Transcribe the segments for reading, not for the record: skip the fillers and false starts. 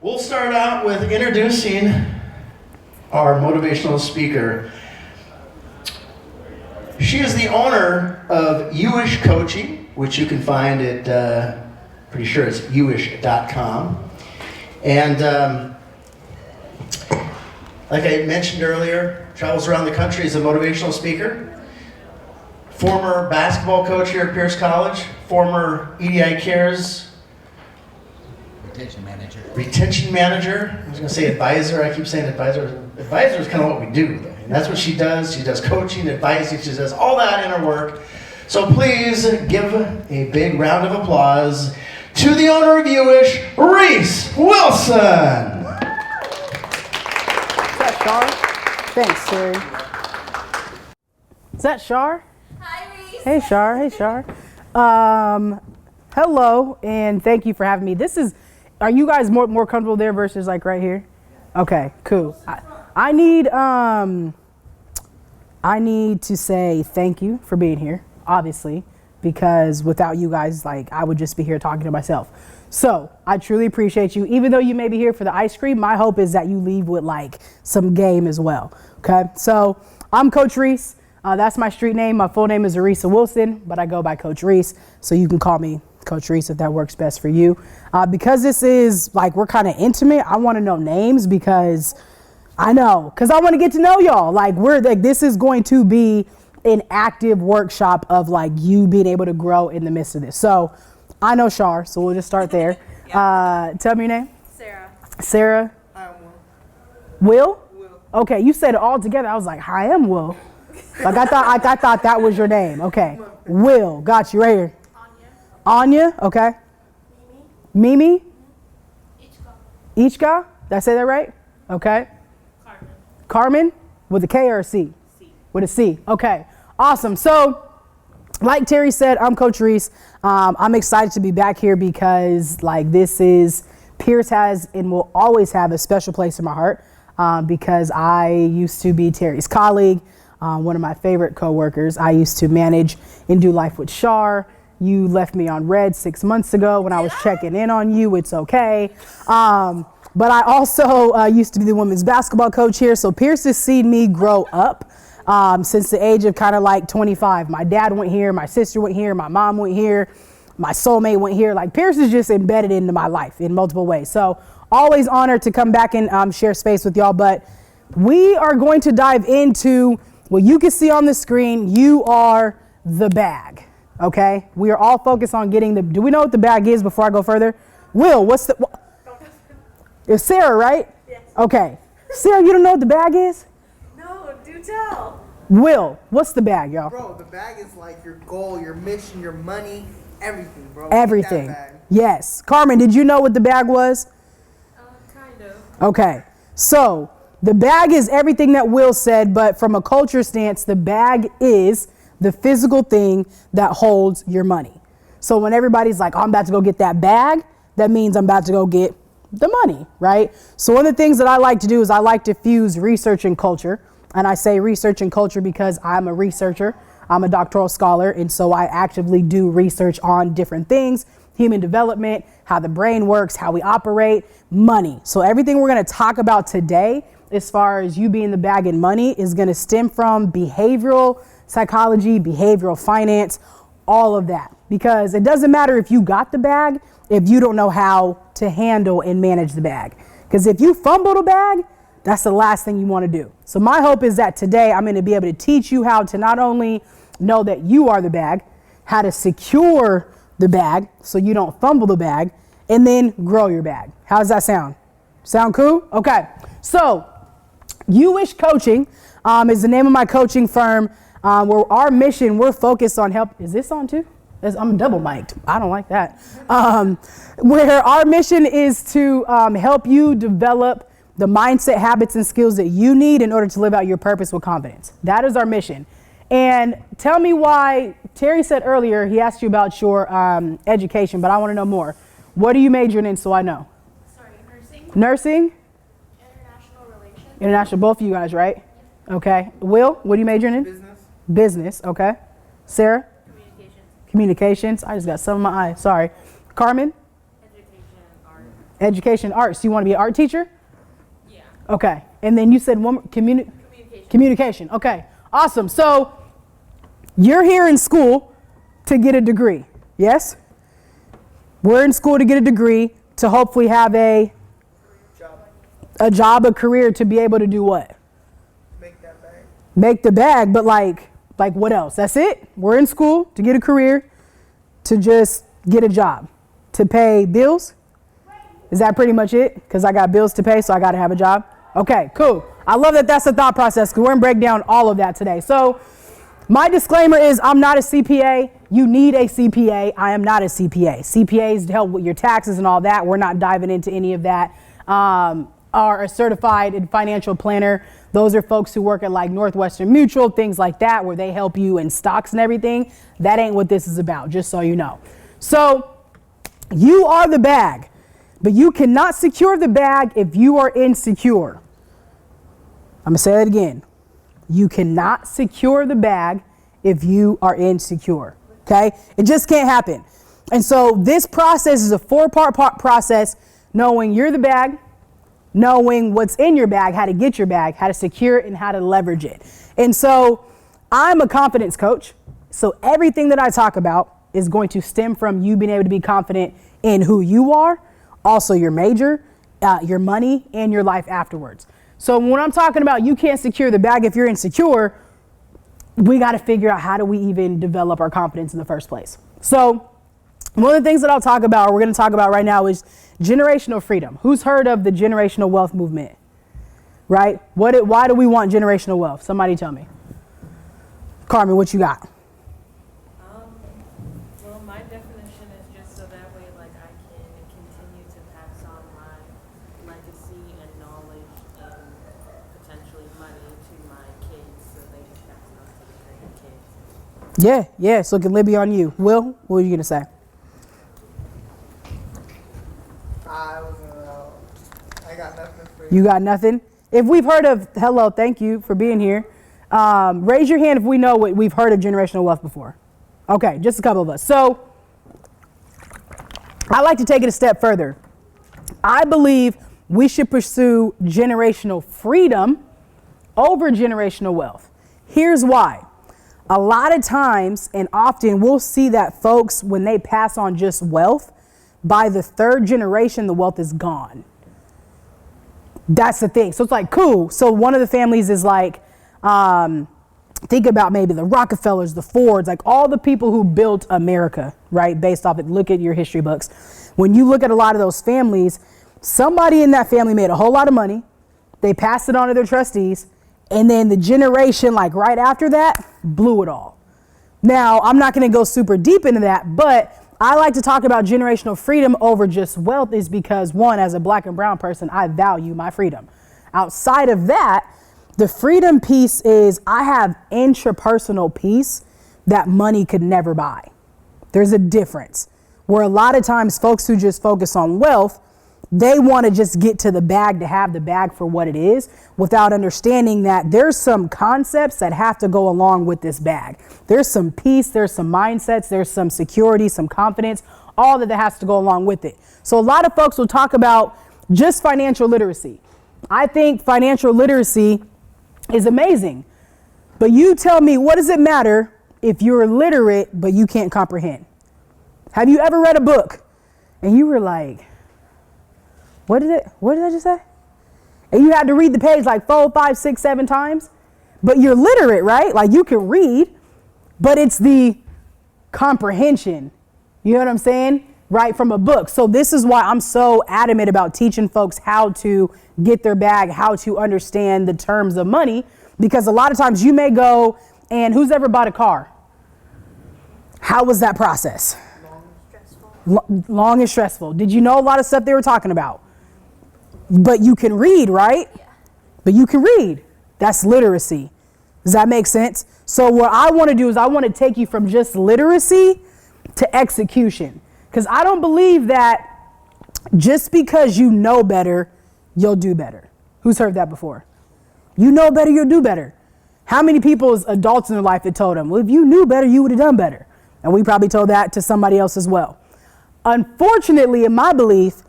We'll start out with introducing our motivational speaker. She is the owner of You-ish Coaching, which you can find at, pretty sure it's youish.com. And like I mentioned earlier, travels around the country as a motivational speaker. Former basketball coach here at Pierce College, former EDI Cares retention manager. I was going to say advisor. I keep saying advisor. Advisor is kind of what we do. And that's what she does. She does coaching, advising. She does all that in her work. So please give a big round of applause to the owner of You-ish, Rees Wilson. Is that Shar? Thanks, Terry. Is that Shar? Hi, Rees. Hey, Shar. Hey, Shar. Hello, and thank you for having me. Are you guys more comfortable there versus like right here? Okay, cool. I need to say thank you for being here, obviously, because without you guys, like, I would just be here talking to myself. So I truly appreciate you. Even though you may be here for the ice cream, my hope is that you leave with like some game as well. Okay, so I'm Coach Rees. That's my street name. My full name is Arisa Wilson, but I go by Coach Rees, so you can call me Coach Rees if that works best for you. Because this is like, we're kind of intimate, I want to know names because I want to get to know y'all. Like, this is going to be an active workshop of like you being able to grow in the midst of this. So I know Shar, so we'll just start there. Yeah. Tell me your name. Sarah. Sarah. I am Will. Will? Okay, you said it all together. I was like, hi, I am Will. Like I thought that was your name. Okay. Will, got you right here. Anya, okay. Mimi. Ichka. Did I say that right? Okay. Carmen, with a K or a C? C. With a C. Okay. Awesome. So, like Terry said, I'm Coach Rees. I'm excited to be back here because like Pierce has and will always have a special place in my heart because I used to be Terry's colleague, one of my favorite coworkers. I used to manage and do life with Shar. You left me on red 6 months ago when I was checking in on you. It's okay. But I also used to be the women's basketball coach here. So Pierce has seen me grow up since the age of kind of like 25. My dad went here, my sister went here, my mom went here, my soulmate went here. Like Pierce is just embedded into my life in multiple ways. So always honored to come back and share space with y'all. But we are going to dive into what you can see on the screen. You are the bag. Okay, we are all focused on getting do we know what the bag is before I go further? Will, it's Sarah, right? Yes. Okay. Sarah, you don't know what the bag is? No, do tell. Will, what's the bag, y'all? Bro, the bag is like your goal, your mission, your money, everything, bro. Everything. Get that bag. Yes. Carmen, did you know what the bag was? Kind of. Okay. So the bag is everything that Will said, but from a culture stance, the bag is the physical thing that holds your money. So when everybody's like, oh, I'm about to go get that bag, that means I'm about to go get the money, right? So one of the things that I like to do is I like to fuse research and culture. And I say research and culture because I'm a researcher. I'm a doctoral scholar. And so I actively do research on different things, human development, how the brain works, how we operate, money. So everything we're going to talk about today, as far as you being the bag and money, is going to stem from behavioral psychology, behavioral finance, all of that. Because it doesn't matter if you got the bag, if you don't know how to handle and manage the bag. Because if you fumble the bag, that's the last thing you want to do. So my hope is that today I'm going to be able to teach you how to not only know that you are the bag, how to secure the bag so you don't fumble the bag, and then grow your bag. How does that sound? Sound cool? Okay. So You-ish Coaching is the name of my coaching firm. Where our mission, we're focused on help. Is this on too? I'm double mic'd. I don't like that. Where our mission is to help you develop the mindset, habits, and skills that you need in order to live out your purpose with confidence. That is our mission. And tell me why, Terry said earlier, he asked you about your education, but I want to know more. What are you majoring in so I know? Sorry, nursing. Nursing? International relations. International, both of you guys, right? Okay. Will, what are you majoring in? Business. Business, okay. Sarah? Communications. Communications. I just got some in my eye. Sorry. Carmen? Education and art. Education, arts. You want to be an art teacher? Yeah. Okay. And then you said one more, Communication. communication. Okay. Awesome. So you're here in school to get a degree. Yes? We're in school to get a degree to hopefully have a job, a career, to be able to do what? Make that bag. Make the bag, but like what else? That's it? We're in school to get a career, to just get a job, to pay bills? Is that pretty much it? Because I got bills to pay, so I got to have a job? Okay, cool. I love that that's the thought process, because we're going to break down all of that today. So my disclaimer is I'm not a CPA. You need a CPA. I am not a CPA. CPAs help with your taxes and all that. We're not diving into any of that. Are a certified financial planner. Those are folks who work at like Northwestern Mutual, things like that, where they help you in stocks and everything. That ain't what this is about, just so you know. So you are the bag, but you cannot secure the bag if you are insecure. I'm gonna say that again. You cannot secure the bag if you are insecure, okay? It just can't happen. And so this process is a four-part process: knowing you're the bag, knowing what's in your bag, how to get your bag, how to secure it, and how to leverage it. And so I'm a confidence coach. So everything that I talk about is going to stem from you being able to be confident in who you are, also your major, your money, and your life afterwards. So when I'm talking about you can't secure the bag if you're insecure, we got to figure out how do we even develop our confidence in the first place. So one of the things that I'll talk about, or we're going to talk about right now, is generational freedom. Who's heard of the generational wealth movement? Right? Why do we want generational wealth? Somebody tell me. Carmen, what you got? Well, my definition is just so that way, like, I can continue to pass on my legacy and knowledge and potentially money to my kids, so they can pass it on to the grandkids. Yeah. So can Libby on you. Will, what were you going to say? I got nothing for you. You got nothing? If we've heard of, hello, thank you for being here. Raise your hand if we know what we've heard of generational wealth before. Okay, just a couple of us. So I like to take it a step further. I believe we should pursue generational freedom over generational wealth. Here's why. A lot of times, and often, we'll see that folks, when they pass on just wealth, by the third generation, the wealth is gone. That's the thing. So it's like, cool. So one of the families is like, think about maybe the Rockefellers, the Fords, like all the people who built America, right? Based off it, look at your history books. When you look at a lot of those families, somebody in that family made a whole lot of money. They passed it on to their trustees. And then the generation, like right after that, blew it all. Now, I'm not going to go super deep into that, but I like to talk about generational freedom over just wealth is because, one, as a black and brown person, I value my freedom. Outside of that, the freedom piece is I have intrapersonal peace that money could never buy. There's a difference where a lot of times folks who just focus on wealth, they want to just get to the bag to have the bag for what it is without understanding that there's some concepts that have to go along with this bag. There's some peace, there's some mindsets, there's some security, some confidence, all that has to go along with it. So a lot of folks will talk about just financial literacy. I think financial literacy is amazing, but you tell me, what does it matter if you're literate but you can't comprehend? Have you ever read a book and you were like, what did I just say? And you had to read the page like 4, 5, 6, 7 times, but you're literate, right? Like you can read, but it's the comprehension, you know what I'm saying? Right, from a book. So this is why I'm so adamant about teaching folks how to get their bag, how to understand the terms of money, because a lot of times you may go, and who's ever bought a car? How was that process? Long and stressful. Did you know a lot of stuff they were talking about? But you can read, right? Yeah. But you can read. That's literacy. Does that make sense? So what I want to do is I want to take you from just literacy to execution. Because I don't believe that just because you know better, you'll do better. Who's heard that before? You know better, you'll do better. How many people as adults in their life that told them, well, if you knew better, you would have done better? And we probably told that to somebody else as well. Unfortunately, in my belief,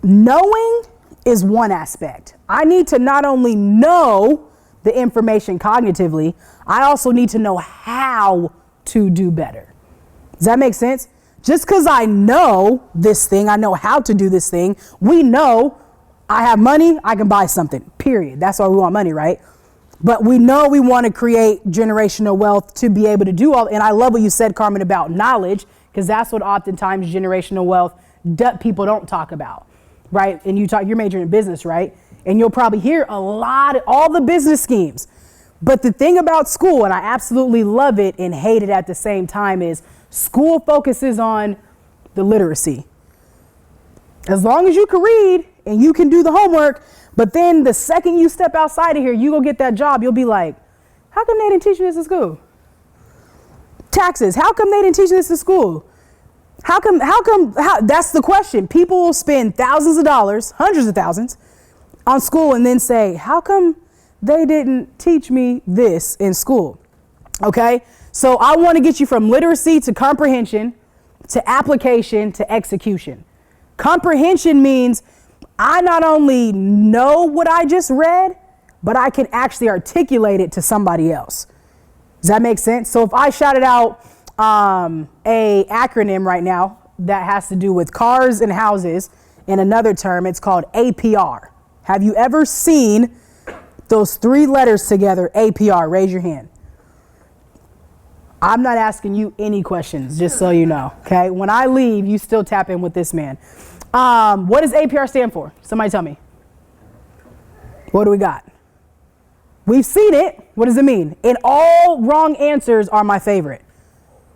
knowing is one aspect. I need to not only know the information cognitively, I also need to know how to do better. Does that make sense? Just because I know this thing, I know how to do this thing, we know I have money, I can buy something, period. That's why we want money, right? But we know we want to create generational wealth to be able to do all. And I love what you said, Carmen, about knowledge, because that's what oftentimes generational wealth people don't talk about, right? And you're majoring in business, right? And you'll probably hear all the business schemes. But the thing about school, and I absolutely love it and hate it at the same time, is school focuses on the literacy. As long as you can read and you can do the homework, but then the second you step outside of here, you go get that job, you'll be like, how come they didn't teach you this in school? Taxes, how come they didn't teach you this in school? How that's the question. People will spend thousands of dollars, hundreds of thousands on school and then say, how come they didn't teach me this in school? Okay, so I want to get you from literacy to comprehension, to application, to execution. Comprehension means I not only know what I just read, but I can actually articulate it to somebody else. Does that make sense? So if I shouted out a acronym right now that has to do with cars and houses, in another term, it's called APR. Have you ever seen those three letters together, APR? Raise your hand. I'm not asking you any questions, just so you know, okay? When I leave, you still tap in with this man. What does APR stand for? Somebody tell me. What do we got? We've seen it. What does it mean? And all wrong answers are my favorite.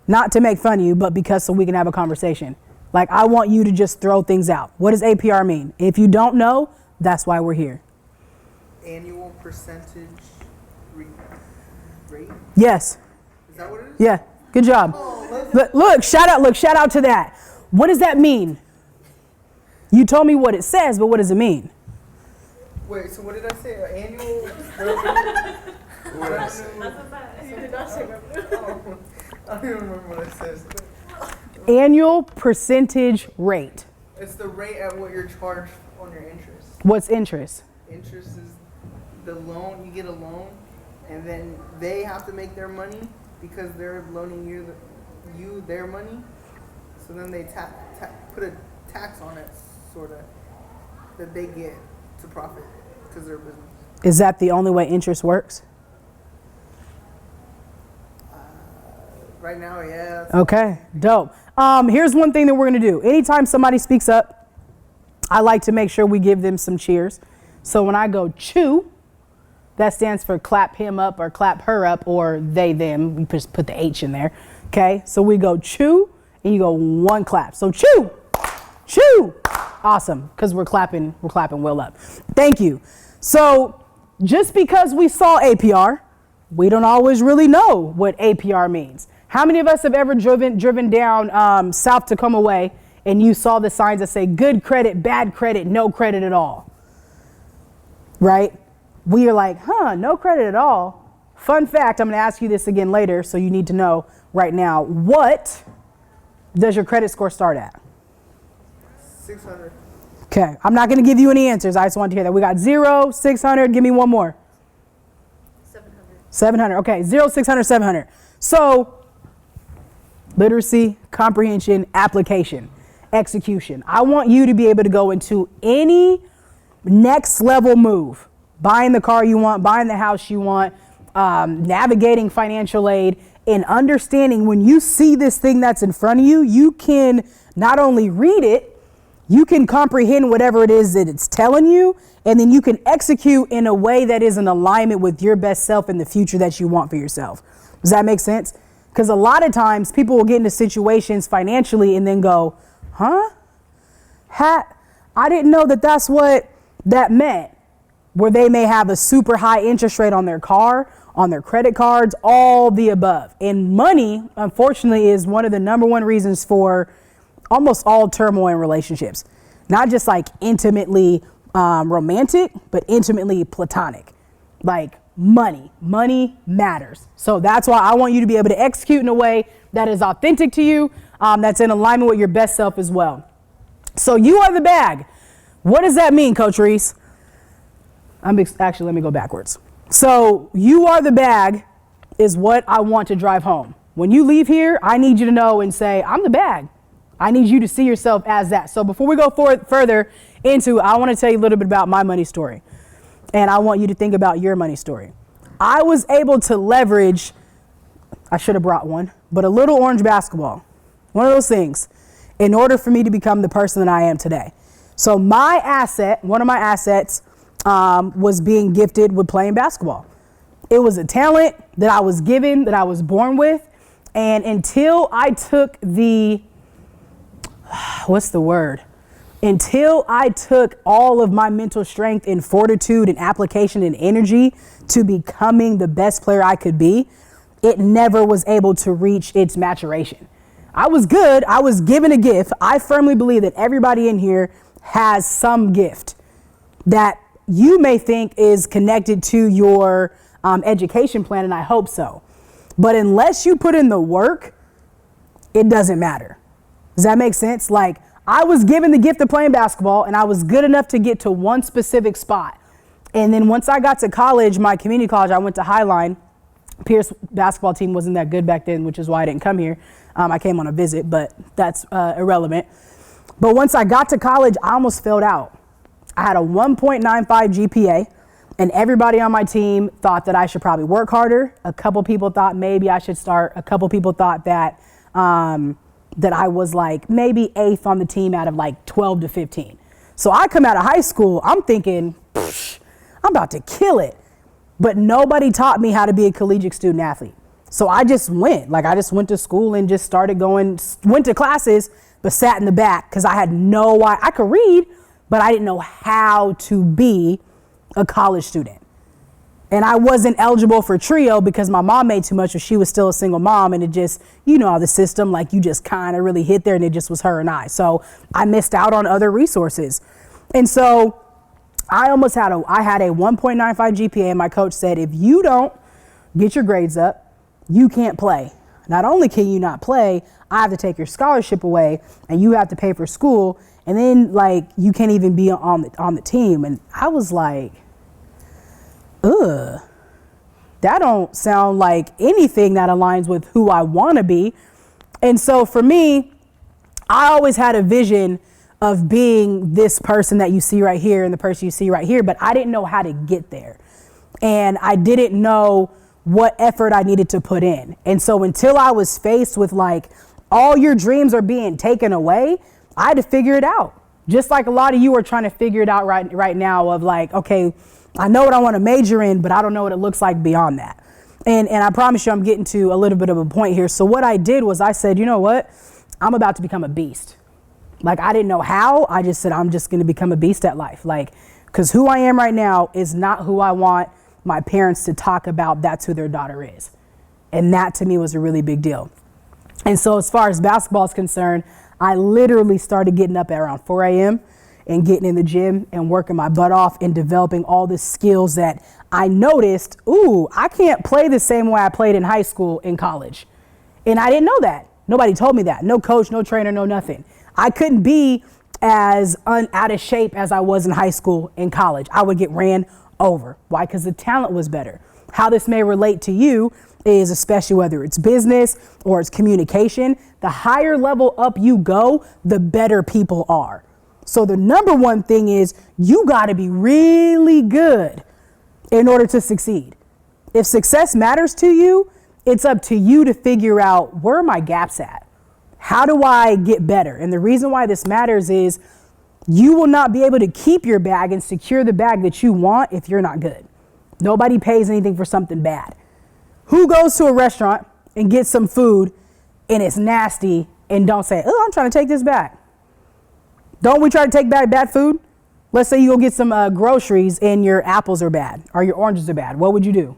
Not to make fun of you, but because so we can have a conversation. Like, I want you to just throw things out. What does APR mean? If you don't know, that's why we're here. Annual percentage rate? Yes. Is that what it is? Yeah. Good job. Look, shout out to that. What does that mean? You told me what it says, but what does it mean? Wait, so what did I say? Annual I don't even remember what it says. Annual percentage rate. It's the rate at what you're charged on your interest. What's interest? Interest is the loan. You get a loan, and then they have to make their money because they're loaning you their money. So then they put a tax on it, sort of, that they get to profit because they're a business. Is that the only way interest works? Right now, yeah. Okay, dope. Here's one thing that we're gonna do. Anytime somebody speaks up, I like to make sure we give them some cheers. So when I go chew, that stands for clap him up or clap her up, or they, them. We just put the H in there. Okay, so we go chew and you go one clap. So chew, chew. Awesome, because we're clapping Will up. Thank you. So just because we saw APR, we don't always really know what APR means. How many of us have ever driven down South Tacoma Way and you saw the signs that say good credit, bad credit, no credit at all? Right? We are like, no credit at all. Fun fact, I'm going to ask you this again later, so you need to know right now. What does your credit score start at? 600. Okay, I'm not going to give you any answers. I just want to hear that. We got 0, 600. Give me one more. 700. 700. Okay, 0, 600, 700. So literacy, comprehension, application, execution. I want you to be able to go into any next level move. Buying the car you want, buying the house you want, navigating financial aid, and understanding when you see this thing that's in front of you, you can not only read it, you can comprehend whatever it is that it's telling you, and then you can execute in a way that is in alignment with your best self in the future that you want for yourself. Does that make sense? Because a lot of times people will get into situations financially and then go, I didn't know that that's what that meant. Where they may have a super high interest rate on their car, on their credit cards, all the above. And money, unfortunately, is one of the number one reasons for almost all turmoil in relationships. Not just like intimately romantic, but intimately platonic. Like money matters. So that's why I want you to be able to execute in a way that is authentic to you, that's in alignment with your best self as well. So you are the bag. What does that mean, Coach Rees? Actually, let me go backwards. So you are the bag is what I want to drive home. When you leave here, I need you to know and say, I'm the bag. I need you to see yourself as that. So before we go further into, I want to tell you a little bit about my money story. And I want you to think about your money story. I was able to leverage, I should have brought one, but a little orange basketball, one of those things, in order for me to become the person that I am today. So my asset, one of my assets, was being gifted with playing basketball. It was a talent that I was given, that I was born with. And until I took until I took all of my mental strength and fortitude and application and energy to becoming the best player I could be, it never was able to reach its maturation. I was good. I was given a gift. I firmly believe that everybody in here has some gift that you may think is connected to your education plan, and I hope so. But unless you put in the work, it doesn't matter. Does that make sense? Like, I was given the gift of playing basketball, and I was good enough to get to one specific spot. And then once I got to college, my community college, I went to Highline. Pierce basketball team wasn't that good back then, which is why I didn't come here. I came on a visit, but that's irrelevant. But once I got to college, I almost failed out. I had a 1.95 GPA, and everybody on my team thought that I should probably work harder. A couple people thought maybe I should start. A couple people thought that that I was like maybe 8th on the team out of like 12 to 15. So I come out of high school, I'm thinking, I'm about to kill it. But nobody taught me how to be a collegiate student athlete. So I just went. Like, I just went to school and just started went to classes, but sat in the back because I had I could read, but I didn't know how to be a college student. And I wasn't eligible for TRIO because my mom made too much, or she was still a single mom. And it just, you know, the system, like, you just kind of really hit there, and it just was her and I. So I missed out on other resources. And so I had a 1.95 GPA, and my coach said, if you don't get your grades up, you can't play. Not only can you not play, I have to take your scholarship away, and you have to pay for school. And then, like, you can't even be on the team. And I was like, that don't sound like anything that aligns with who I want to be. And so for me, I always had a vision of being this person that you see right here and the person you see right here, but I didn't know how to get there. And I didn't know what effort I needed to put in. And so until I was faced with, like, all your dreams are being taken away, I had to figure it out. Just like a lot of you are trying to figure it out right now of, like, okay, I know what I want to major in, but I don't know what it looks like beyond that. And I promise you I'm getting to a little bit of a point here. So what I did was I said, you know what? I'm about to become a beast. Like, I didn't know how. I just said, I'm just going to become a beast at life. Like, because who I am right now is not who I want my parents to talk about that's who their daughter is. And that to me was a really big deal. And so as far as basketball is concerned, I literally started getting up at around 4 a.m. and getting in the gym and working my butt off and developing all the skills that I noticed, I can't play the same way I played in high school in college. And I didn't know that. Nobody told me that. No coach, no trainer, no nothing. I couldn't be as out of shape as I was in high school and college. I would get ran over. Why? Because the talent was better. How this may relate to you is, especially whether it's business or it's communication, the higher level up you go, the better people are. So the number one thing is you got to be really good in order to succeed. If success matters to you, it's up to you to figure out, where are my gaps at? How do I get better? And the reason why this matters is you will not be able to keep your bag and secure the bag that you want if you're not good. Nobody pays anything for something bad. Who goes to a restaurant and gets some food and it's nasty and don't say, I'm trying to take this back? Don't we try to take back bad food? Let's say you go get some groceries and your apples are bad or your oranges are bad. What would you do?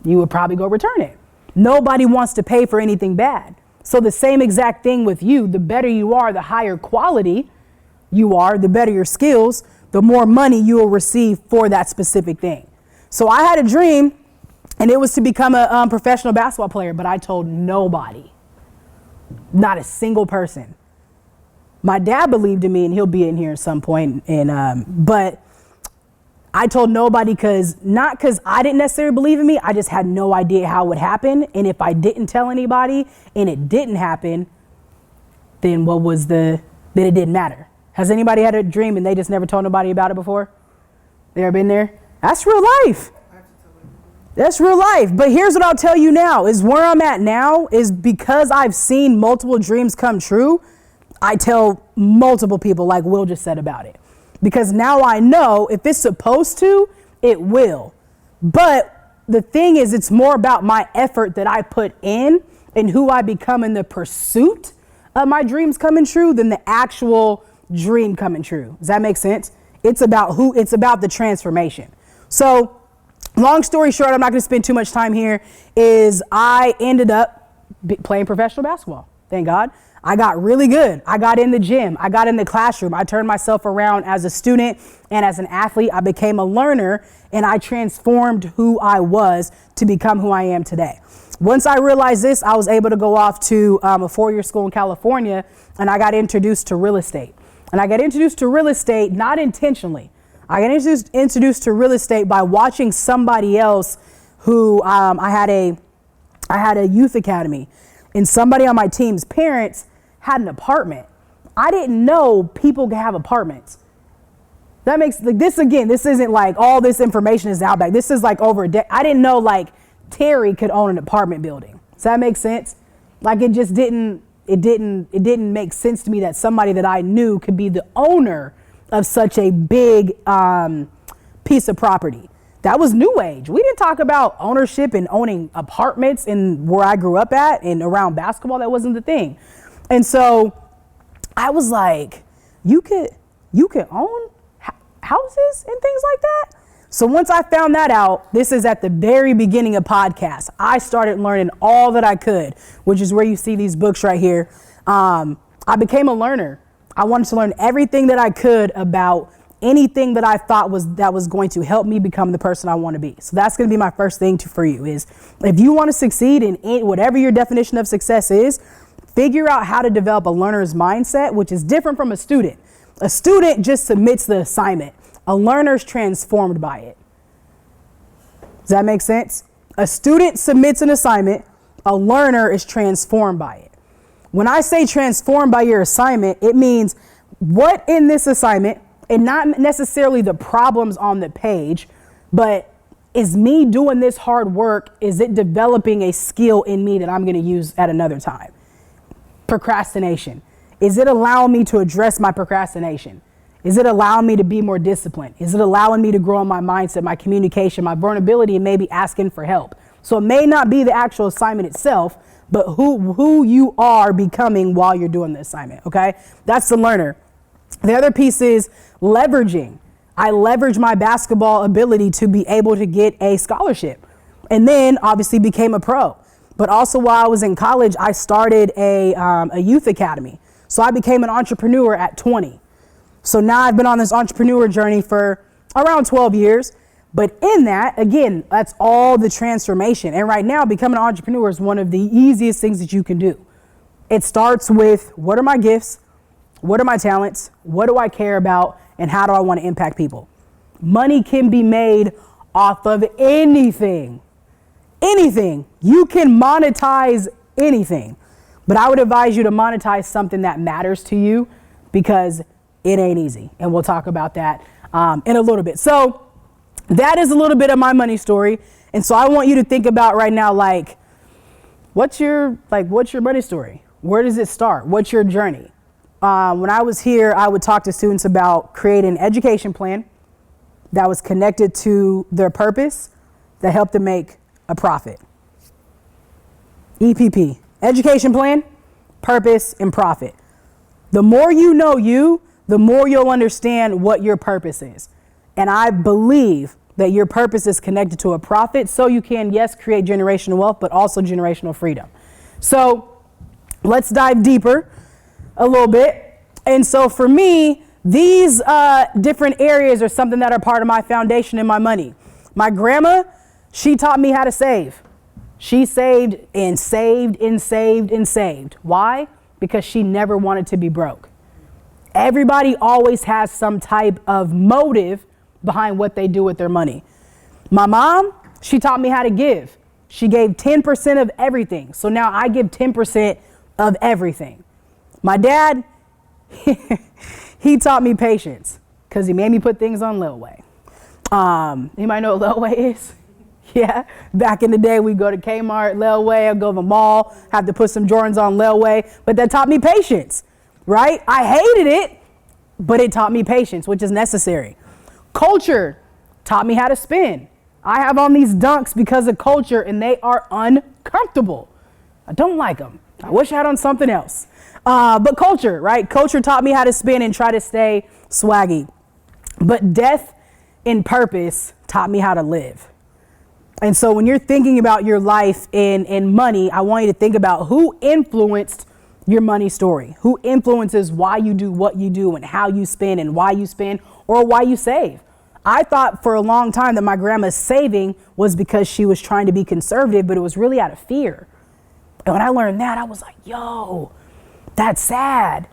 You would probably go return it. Nobody wants to pay for anything bad. So the same exact thing with you. The better you are, the higher quality you are, the better your skills, the more money you will receive for that specific thing. So I had a dream, and it was to become a professional basketball player, but I told nobody, not a single person. My dad believed in me, and he'll be in here at some point. But I told nobody not because I didn't necessarily believe in me. I just had no idea how it would happen. And if I didn't tell anybody and it didn't happen, then then it didn't matter. Has anybody had a dream and they just never told nobody about it before? They ever been there? That's real life. That's real life. But here's what I'll tell you now is where I'm at now is because I've seen multiple dreams come true. I tell multiple people like Will just said about it. Because now I know if it's supposed to, it will. But the thing is, it's more about my effort that I put in and who I become in the pursuit of my dreams coming true than the actual dream coming true. Does that make sense? It's about the transformation. So long story short, I'm not going to spend too much time here, is I ended up playing professional basketball. Thank God. I got really good. I got in the gym. I got in the classroom. I turned myself around as a student and as an athlete. I became a learner and I transformed who I was to become who I am today. Once I realized this, I was able to go off to a 4-year school in California and I got introduced to real estate. And I got introduced to real estate not intentionally. I got introduced to real estate by watching somebody else who I had a youth academy. And somebody on my team's parents had an apartment. I didn't know people could have apartments. That makes like this again. This isn't like all this information is out back. This is like over a decade. I didn't know like Terry could own an apartment building. Does that make sense? Like it just didn't. It didn't make sense to me that somebody that I knew could be the owner of such a big piece of property. That was new age. We didn't talk about ownership and owning apartments in where I grew up at and around basketball. That wasn't the thing. And so I was like, you could own houses and things like that. So once I found that out, this is at the very beginning of podcasts. I started learning all that I could, which is where you see these books right here. I became a learner. I wanted to learn everything that I could about anything that I thought was going to help me become the person I want to be. So that's going to be my first thing for you is if you want to succeed in whatever your definition of success is, figure out how to develop a learner's mindset, which is different from a student. A student just submits the assignment. A learner's transformed by it. Does that make sense? A student submits an assignment. A learner is transformed by it. When I say transformed by your assignment, it means what in this assignment, and not necessarily the problems on the page, but is me doing this hard work, is it developing a skill in me that I'm going to use at another time? Procrastination. Is it allowing me to address my procrastination? Is it allowing me to be more disciplined? Is it allowing me to grow in my mindset, my communication, my vulnerability, and maybe asking for help? So it may not be the actual assignment itself, but who you are becoming while you're doing the assignment, okay? That's the learner. The other piece is leveraging. I leverage my basketball ability to be able to get a scholarship and then obviously became a pro. But also while I was in college, I started a youth academy. So I became an entrepreneur at 20. So now I've been on this entrepreneur journey for around 12 years. But in that, again, that's all the transformation. And right now, becoming an entrepreneur is one of the easiest things that you can do. It starts with what are my gifts? What are my talents? What do I care about? And how do I want to impact people? Money can be made off of anything. Anything. You can monetize anything. But I would advise you to monetize something that matters to you because it ain't easy. And we'll talk about that in a little bit. So that is a little bit of my money story. And so I want you to think about right now, like, what's your money story? Where does it start? What's your journey? When I was here, I would talk to students about creating an education plan that was connected to their purpose that helped them make a profit. EPP, education plan, purpose, and profit. The more you know you, the more you'll understand what your purpose is. And I believe that your purpose is connected to a profit so you can, yes, create generational wealth, but also generational freedom. So let's dive deeper a little bit. And so for me, these different areas are something that are part of my foundation and my money. My grandma, she taught me how to save. She saved and saved and saved and saved. Why? Because she never wanted to be broke. Everybody always has some type of motive behind what they do with their money. My mom, she taught me how to give. She gave 10% of everything. So now I give 10% of everything. My dad, he taught me patience because he made me put things on layaway. Anybody know what layaway is? Yeah. Back in the day, we go to Kmart, layaway, I'd go to the mall, have to put some Jordans on layaway. But that taught me patience, right? I hated it, but it taught me patience, which is necessary. Culture taught me how to spend. I have on these dunks because of culture, and they are uncomfortable. I don't like them. I wish I had on something else. But culture, right? Culture taught me how to spend and try to stay swaggy. But death in purpose taught me how to live. And so when you're thinking about your life and money, I want you to think about who influenced your money story, who influences why you do what you do and how you spend and why you spend or why you save. I thought for a long time that my grandma's saving was because she was trying to be conservative, but it was really out of fear. And when I learned that, I was like, yo, that's sad,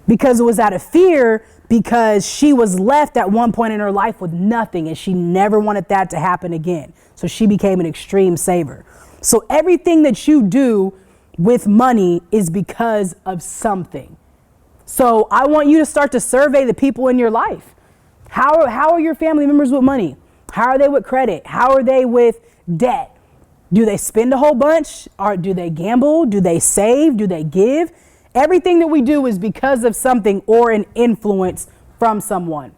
because it was out of fear, because she was left at one point in her life with nothing and she never wanted that to happen again. So she became an extreme saver. So everything that you do with money is because of something. So I want you to start to survey the people in your life. How are your family members with money? How are they with credit? How are they with debt? Do they spend a whole bunch? Or do they gamble? Do they save? Do they give? Everything that we do is because of something or an influence from someone.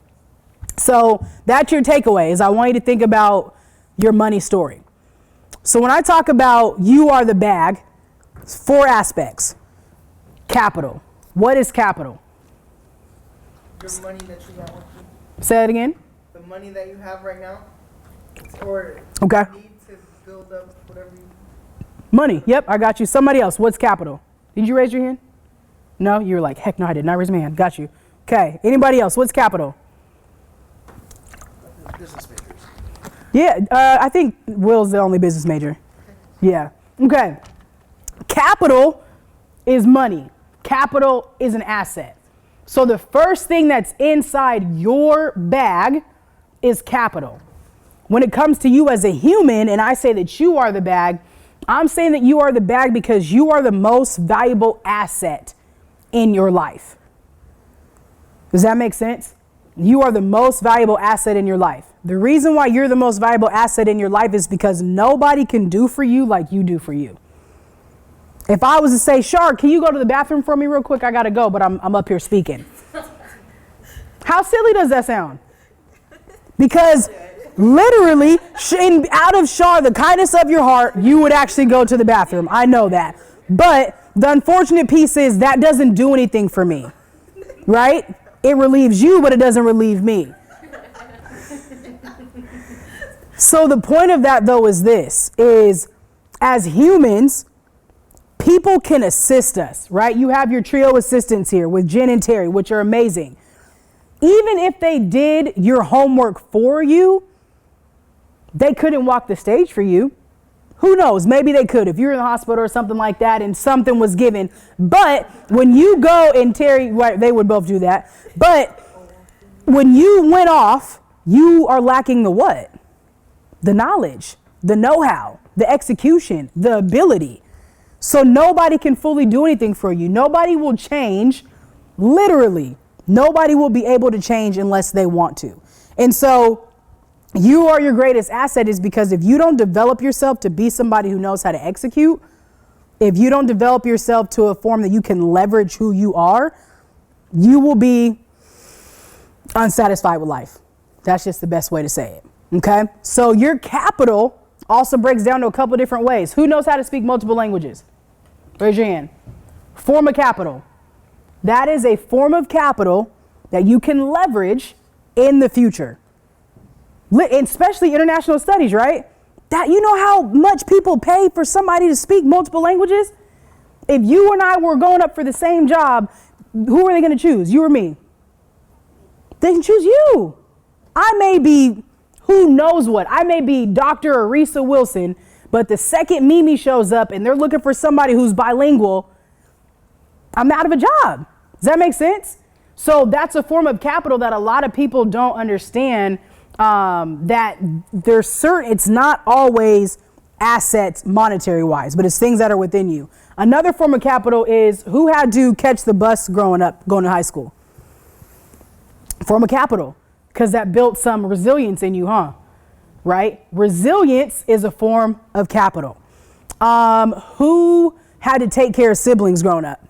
So that's your takeaway, is I want you to think about your money story. So when I talk about you are the bag, it's 4 aspects. Capital. What is capital? Your money that you got with you. Say it again. The money that you have right now, or Okay. you need to build up whatever you. Money. Yep, I got you. Somebody else. What's capital? Did you raise your hand? No? You were like, heck no, I did not raise my hand. Got you. Okay. Anybody else? What's capital? Business majors. Yeah, I think Will's the only business major. Yeah. Okay. Capital is money. Capital is an asset. So the first thing that's inside your bag is capital. When it comes to you as a human, and I say that you are the bag, I'm saying that you are the bag because you are the most valuable asset in your life. Does that make sense? You are the most valuable asset in your life. The reason why you're the most valuable asset in your life is because nobody can do for you like you do for you. If I was to say, Shar, can you go to the bathroom for me real quick? I gotta go, but I'm up here speaking. How silly does that sound? Because literally, out of Shar, the kindness of your heart, you would actually go to the bathroom. I know that. But the unfortunate piece is that doesn't do anything for me, right? It relieves you, but it doesn't relieve me. So the point of that, though, is this, is as humans, people can assist us, right? You have your trio assistants here with Jen and Terry, which are amazing. Even if they did your homework for you, they couldn't walk the stage for you. Who knows? Maybe they could if you're in the hospital or something like that and something was given. But when you go, and Terry, right, they would both do that. But when you went off, you are lacking the what? The knowledge, the know-how, the execution, the ability. So nobody can fully do anything for you. Nobody will change, literally. Nobody will be able to change unless they want to. And so you are your greatest asset, is because if you don't develop yourself to be somebody who knows how to execute, if you don't develop yourself to a form that you can leverage who you are, you will be unsatisfied with life. That's just the best way to say it. Okay? So your capital also breaks down to a couple different ways. Who knows how to speak multiple languages? Raise your hand. Form of capital. That is a form of capital that you can leverage in the future. Especially international studies, right? That, you know how much people pay for somebody to speak multiple languages? If you and I were going up for the same job, who are they going to choose? You or me? They can choose you. I may be, who knows what? I may be Dr. Rees Wilson, but the second Mimi shows up and they're looking for somebody who's bilingual, I'm out of a job. Does that make sense? So that's a form of capital that a lot of people don't understand, that there's certain, it's not always assets monetary wise, but it's things that are within you. Another form of capital is who had to catch the bus growing up, going to high school? Form of capital, because that built some resilience in you, huh? Right? Resilience is a form of capital. Who had to take care of siblings growing up?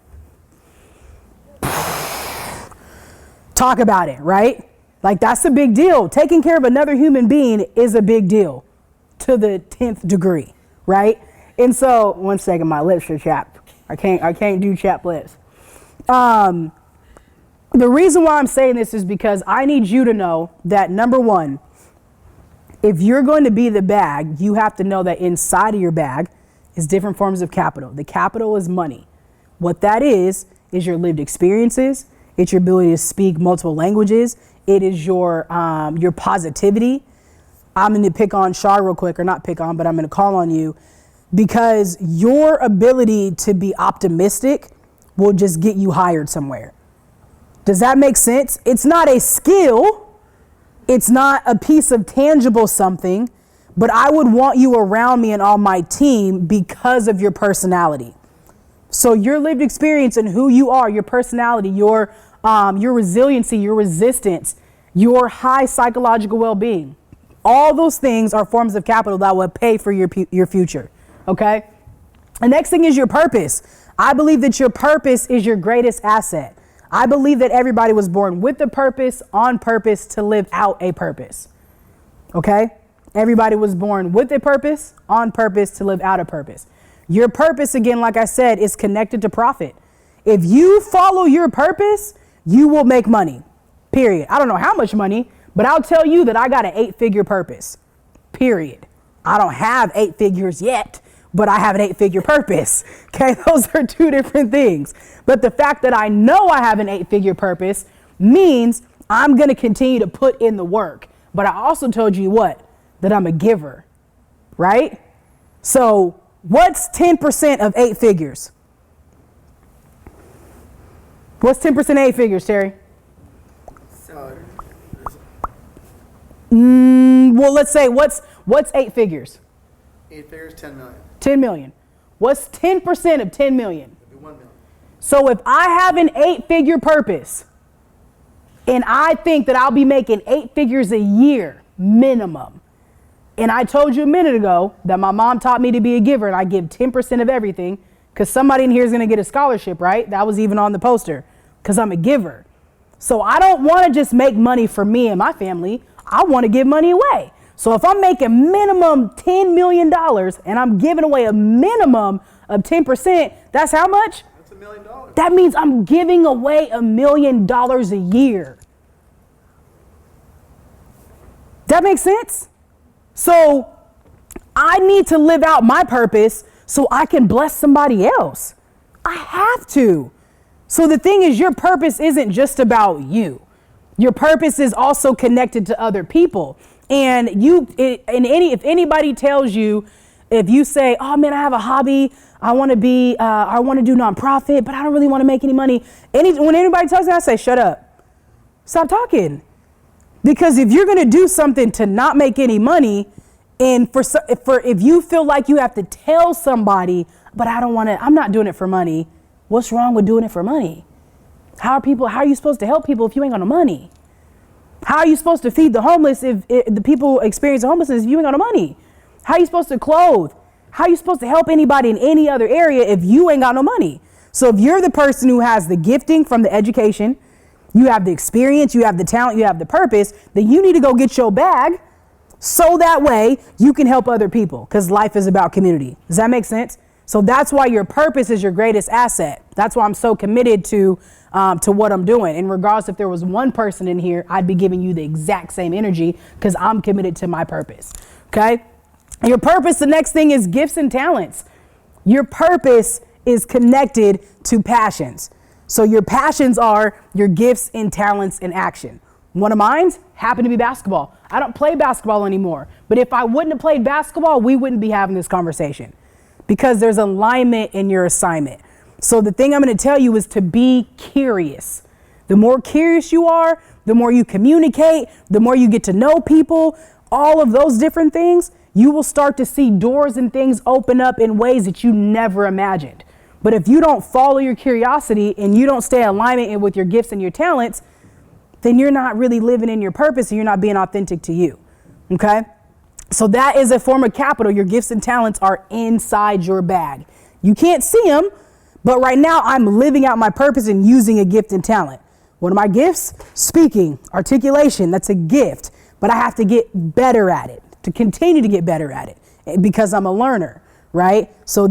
Talk about it, right? Like that's a big deal. Taking care of another human being is a big deal to the 10th degree, right? And so, one second, my lips are chapped. I can't do chapped lips. The reason why I'm saying this is because I need you to know that number one, if you're going to be the bag, you have to know that inside of your bag is different forms of capital. The capital is money. What that is your lived experiences. It's your ability to speak multiple languages. It is your positivity. I'm going to pick on Shar real quick, or not pick on, but I'm going to call on you because your ability to be optimistic will just get you hired somewhere. Does that make sense? It's not a skill. It's not a piece of tangible something, but I would want you around me and on my team because of your personality. So your lived experience and who you are, your personality, your resiliency, your resistance, your high psychological well-being, all those things are forms of capital that will pay for your future. Okay. The next thing is your purpose. I believe that your purpose is your greatest asset. I believe that everybody was born with a purpose, on purpose, to live out a purpose. Okay? Everybody was born with a purpose, on purpose, to live out a purpose. Your purpose, again, like I said, is connected to profit. If you follow your purpose, you will make money, period. I don't know how much money, but I'll tell you that I got an 8-figure purpose, period. I don't have 8 figures yet, but I have an 8-figure purpose. Okay, those are two different things. But the fact that I know I have an 8-figure purpose means I'm going to continue to put in the work. But I also told you what? That I'm a giver, right? So what's 10% of 8 figures? What's 10% of 8 figures, Terry? Well, let's say what's 8 figures? 8 figures, 10 million. 10 million. What's 10% of 10 million? It'd be 1 million. So if I have an 8-figure purpose and I think that I'll be making 8 figures a year minimum, and I told you a minute ago that my mom taught me to be a giver and I give 10% of everything because somebody in here is going to get a scholarship, right? That was even on the poster because I'm a giver. So I don't want to just make money for me and my family. I want to give money away. So if I'm making minimum $10 million and I'm giving away a minimum of 10%, that's how much? That's $1 million. That means I'm giving away $1 million a year. That makes sense? So I need to live out my purpose so I can bless somebody else. I have to. So the thing is, your purpose isn't just about you. Your purpose is also connected to other people. And if anybody tells you, if you say, oh man, I have a hobby, I want to do nonprofit, but I don't really want to make any money. When anybody tells me, I say, shut up, stop talking. Because if you're going to do something to not make any money, and if you feel like you have to tell somebody, but I'm not doing it for money. What's wrong with doing it for money? How are you supposed to help people if you ain't got no money? How are you supposed to feed the homeless if the people experiencing homelessness if you ain't got no money? How are you supposed to clothe? How are you supposed to help anybody in any other area if you ain't got no money? So if you're the person who has the gifting from the education, you have the experience, you have the talent, you have the purpose, then you need to go get your bag so that way you can help other people because life is about community. Does that make sense? So that's why your purpose is your greatest asset. That's why I'm so committed to what I'm doing. And regardless if there was one person in here, I'd be giving you the exact same energy because I'm committed to my purpose. Okay? Your purpose, the next thing is gifts and talents. Your purpose is connected to passions. So your passions are your gifts and talents in action. One of mine happened to be basketball. I don't play basketball anymore. But if I wouldn't have played basketball, we wouldn't be having this conversation because there's alignment in your assignment. So the thing I'm going to tell you is to be curious. The more curious you are, the more you communicate, the more you get to know people, all of those different things, you will start to see doors and things open up in ways that you never imagined. But if you don't follow your curiosity and you don't stay in alignment with your gifts and your talents, then you're not really living in your purpose and you're not being authentic to you. Okay? So that is a form of capital. Your gifts and talents are inside your bag. You can't see them, but right now I'm living out my purpose and using a gift and talent. One of my gifts, speaking, articulation, that's a gift, but I have to get better at it, to continue to get better at it because I'm a learner, right? So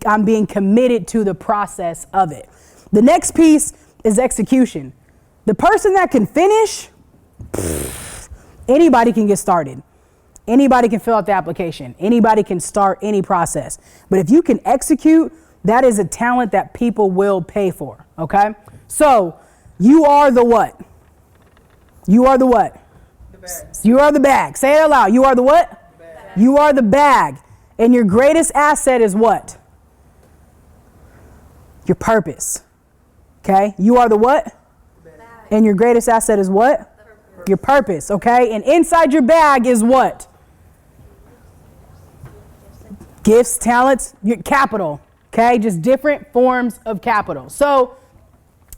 I'm being committed to the process of it. The next piece is execution. The person that can finish, anybody can get started. Anybody can fill out the application. Anybody can start any process. But if you can execute, that is a talent that people will pay for, okay? So you are the what? You are the what? The bag. You are the bag. Say it out loud. You are the what? The bag. You are the bag. And your greatest asset is what? Your purpose. Okay? You are the what? The bag. And your greatest asset is what? Your purpose, okay? And inside your bag is what? Gifts, talents, your capital, okay? Just different forms of capital. So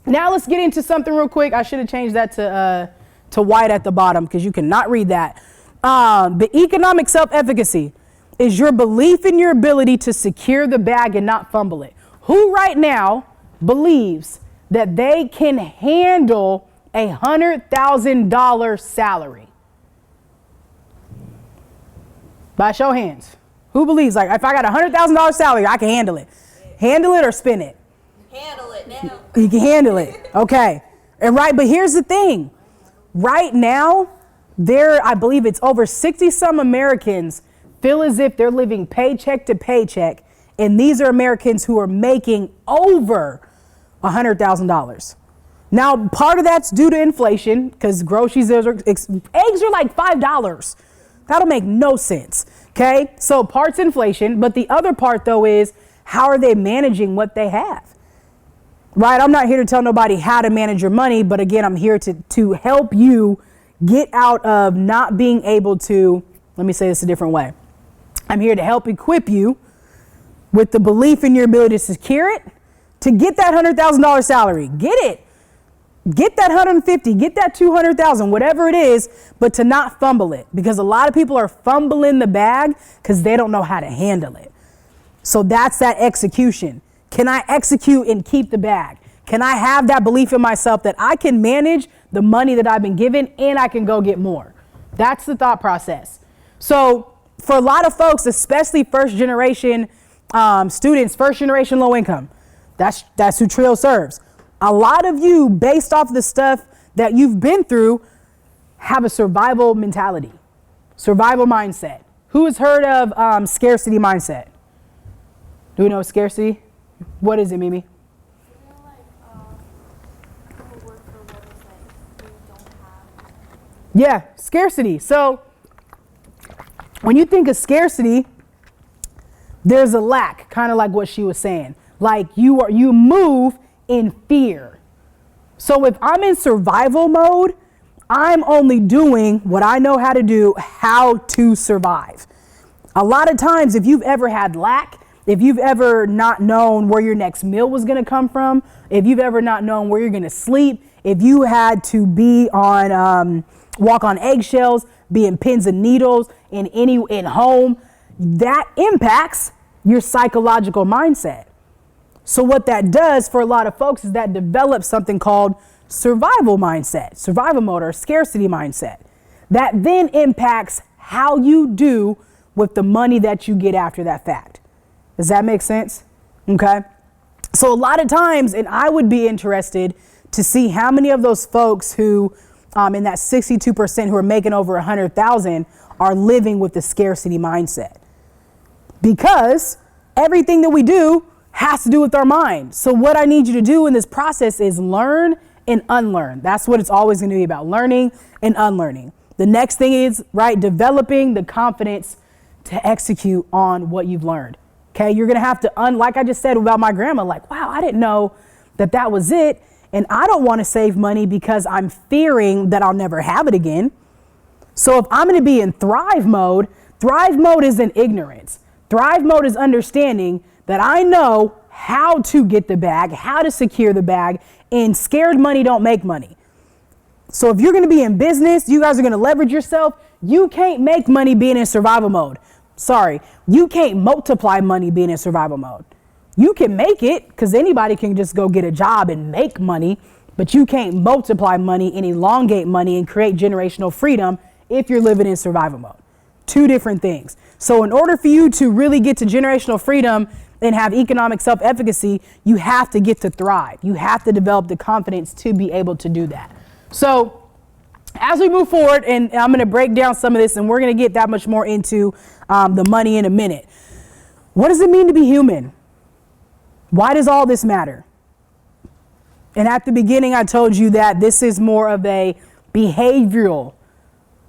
now let's get into something real quick. I should have changed that to white at the bottom because you cannot read that. The economic self-efficacy is your belief in your ability to secure the bag and not fumble it. Who right now believes that they can handle $100,000 salary? By show of hands. Who believes, like, if I got $100,000 salary, I can handle it? Handle it or spin it? Handle it now. You can handle it. Okay. And but here's the thing. Right now, I believe it's over 60 some Americans feel as if they're living paycheck to paycheck. And these are Americans who are making over $100,000. Now, part of that's due to inflation because groceries, eggs are like $5. That'll make no sense. Okay. So part's inflation, but the other part though is how are they managing what they have? Right? I'm not here to tell nobody how to manage your money, but again, I'm here to help you get out of not being able to, let me say this a different way. I'm here to help equip you with the belief in your ability to secure it, to get that $100,000 salary. Get it. Get that 150, get that 200,000, whatever it is, but to not fumble it because a lot of people are fumbling the bag because they don't know how to handle it. So that's that execution. Can I execute and keep the bag? Can I have that belief in myself that I can manage the money that I've been given and I can go get more? That's the thought process. So for a lot of folks, especially first generation students, first generation low income, that's who Trio serves. A lot of you, based off the stuff that you've been through, have a survival mentality, survival mindset. Who has heard of scarcity mindset? Do we know scarcity? What is it, Mimi? You know, like, people work for what is like you don't have. Yeah, scarcity. So when you think of scarcity, there's a lack, kind of like what she was saying. Like you move in fear. So if I'm in survival mode, I'm only doing what I know how to do, how to survive. A lot of times, if you've ever had lack, if you've ever not known where your next meal was going to come from, if you've ever not known where you're going to sleep, if you had to be on, walk on eggshells, be in pins and needles in home, that impacts your psychological mindset. So what that does for a lot of folks is that develops something called survival mindset, survival mode or scarcity mindset. That then impacts how you do with the money that you get after that fact. Does that make sense? Okay. So a lot of times, and I would be interested to see how many of those folks who in that 62% who are making over 100,000 are living with the scarcity mindset. Because everything that we do has to do with our mind. So what I need you to do in this process is learn and unlearn. That's what it's always going to be about, learning and unlearning. The next thing is, right, developing the confidence to execute on what you've learned. Okay, you're going to have to, like I just said about my grandma, like, wow, I didn't know that was it. And I don't want to save money because I'm fearing that I'll never have it again. So if I'm going to be in thrive mode isn't ignorance. Thrive mode is understanding that I know how to get the bag, how to secure the bag, and scared money don't make money. So if you're going to be in business, you guys are going to leverage yourself. You can't make money being in survival mode. Sorry, you can't multiply money being in survival mode. You can make it because anybody can just go get a job and make money, but you can't multiply money and elongate money and create generational freedom if you're living in survival mode. Two different things. So in order for you to really get to generational freedom and have economic self-efficacy, you have to get to thrive. You have to develop the confidence to be able to do that. So as we move forward, and I'm going to break down some of this, and we're going to get that much more into the money in a minute. What does it mean to be human? Why does all this matter? And at the beginning, I told you that this is more of a behavioral,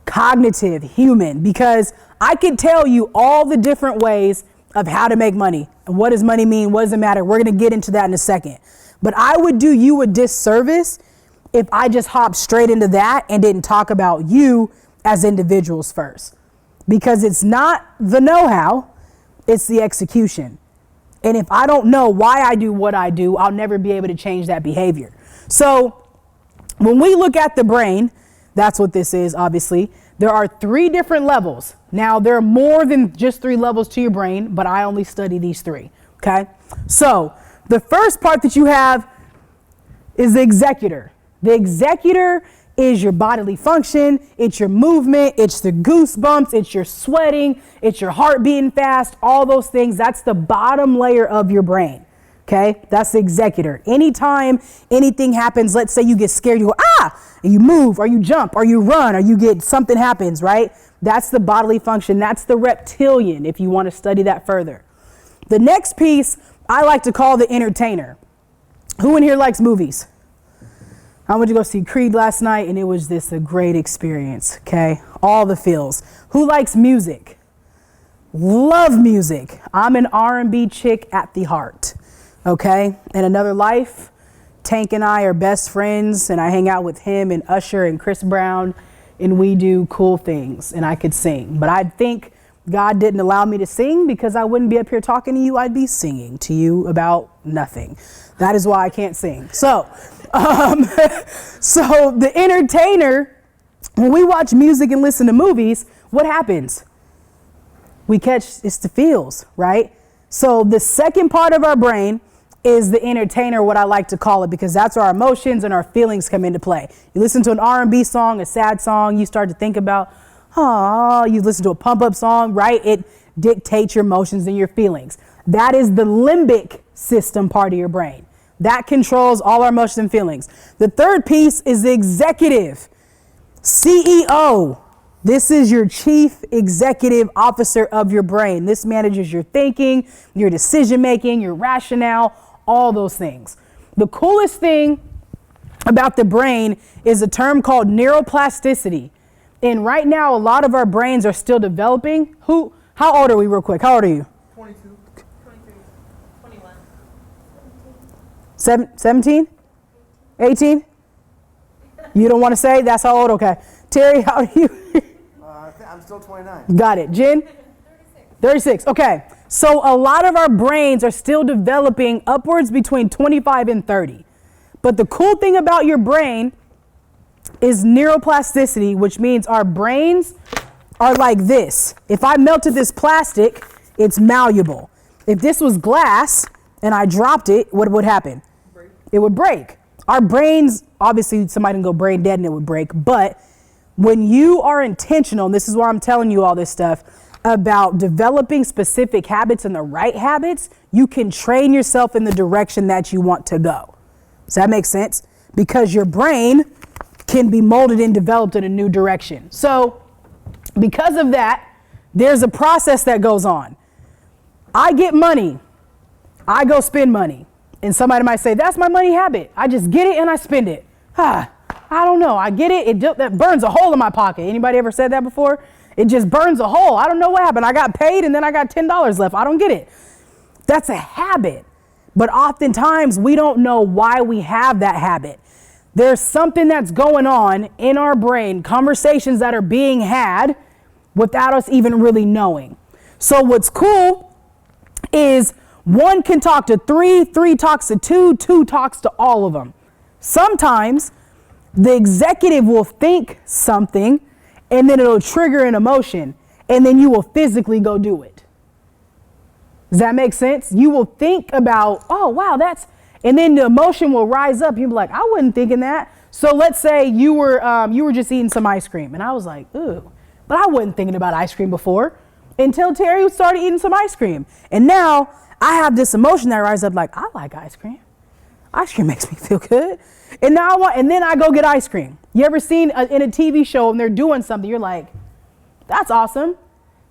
cognitive human, because I could tell you all the different ways of how to make money. And what does money mean? What does it matter? We're going to get into that in a second. But I would do you a disservice if I just hopped straight into that and didn't talk about you as individuals first. Because it's not the know-how, it's the execution. And if I don't know why I do what I do, I'll never be able to change that behavior. So when we look at the brain, that's what this is, obviously. There are 3 different levels. Now, there are more than just 3 levels to your brain, but I only study these 3, okay? So the first part that you have is the executor. The executor is your bodily function, it's your movement, it's the goosebumps, it's your sweating, it's your heart beating fast, all those things. That's the bottom layer of your brain. Okay, that's the executor. Anytime anything happens, let's say you get scared, you go, and you move, or you jump, or you run, or you get something happens, right? That's the bodily function. That's the reptilian, if you want to study that further. The next piece I like to call the entertainer. Who in here likes movies? I went to go see Creed last night, and it was a great experience, okay? All the feels. Who likes music? Love music. I'm an R&B chick at the heart, okay? In another life, Tank and I are best friends, and I hang out with him and Usher and Chris Brown, and we do cool things, and I could sing. But I think God didn't allow me to sing because I wouldn't be up here talking to you. I'd be singing to you about nothing. That is why I can't sing. So the entertainer, when we watch music and listen to movies, what happens? We catch, it's the feels, right? So the second part of our brain is the entertainer, what I like to call it, because that's where our emotions and our feelings come into play. You listen to an R&B song, a sad song, you start to think about, you listen to a pump-up song, right? It dictates your emotions and your feelings. That is the limbic system part of your brain. That controls all our emotions and feelings. The third piece is the executive, CEO. This is your chief executive officer of your brain. This manages your thinking, your decision-making, your rationale, all those things. The coolest thing about the brain is a term called neuroplasticity. And right now, a lot of our brains are still developing. How old are we real quick? How old are you? 22. 23, 21. 17? 18? You don't want to say? That's how old? Okay. Terry, how old are you? I'm still 29. Got it. Jen? 36. Okay. So a lot of our brains are still developing upwards between 25 and 30. But the cool thing about your brain is neuroplasticity, which means our brains are like this. If I melted this plastic, it's malleable. If this was glass and I dropped it, what would happen? It would break. Our brains, obviously somebody can go brain dead and it would break, but when you are intentional, and this is why I'm telling you all this stuff, about developing specific habits and the right habits, you can train yourself in the direction that you want to go. Does that make sense? Because your brain can be molded and developed in a new direction. So because of that, there's a process that goes on. I get money. I go spend money. And somebody might say, that's my money habit. I just get it and I spend it. I don't know. I get it. That burns a hole in my pocket. Anybody ever said that before? It just burns a hole. I don't know what happened. I got paid and then I got $10 left. I don't get it. That's a habit. But oftentimes we don't know why we have that habit. There's something that's going on in our brain, conversations that are being had without us even really knowing. So what's cool is one can talk to three, three talks to two, two talks to all of them. Sometimes the executive will think something and then it'll trigger an emotion and then you will physically go do it. Does that make sense? You will think about, oh, wow, and then the emotion will rise up. You'll be like, I wasn't thinking that. So let's say you were just eating some ice cream and I was like, ooh, but I wasn't thinking about ice cream before until Terry started eating some ice cream. And now I have this emotion that rises up like, I like ice cream. Ice cream makes me feel good. And then I go get ice cream. You ever seen in a TV show and they're doing something, you're like, that's awesome.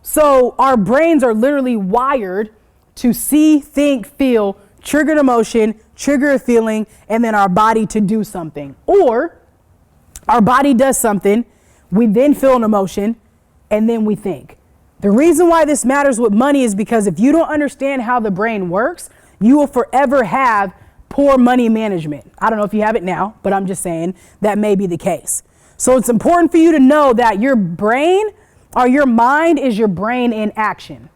So our brains are literally wired to see, think, feel, trigger an emotion, trigger a feeling, and then our body to do something. Or our body does something, we then feel an emotion, and then we think. The reason why this matters with money is because if you don't understand how the brain works, you will forever have poor money management. I don't know if you have it now, but I'm just saying that may be the case. So it's important for you to know that your brain or your mind is your brain in action.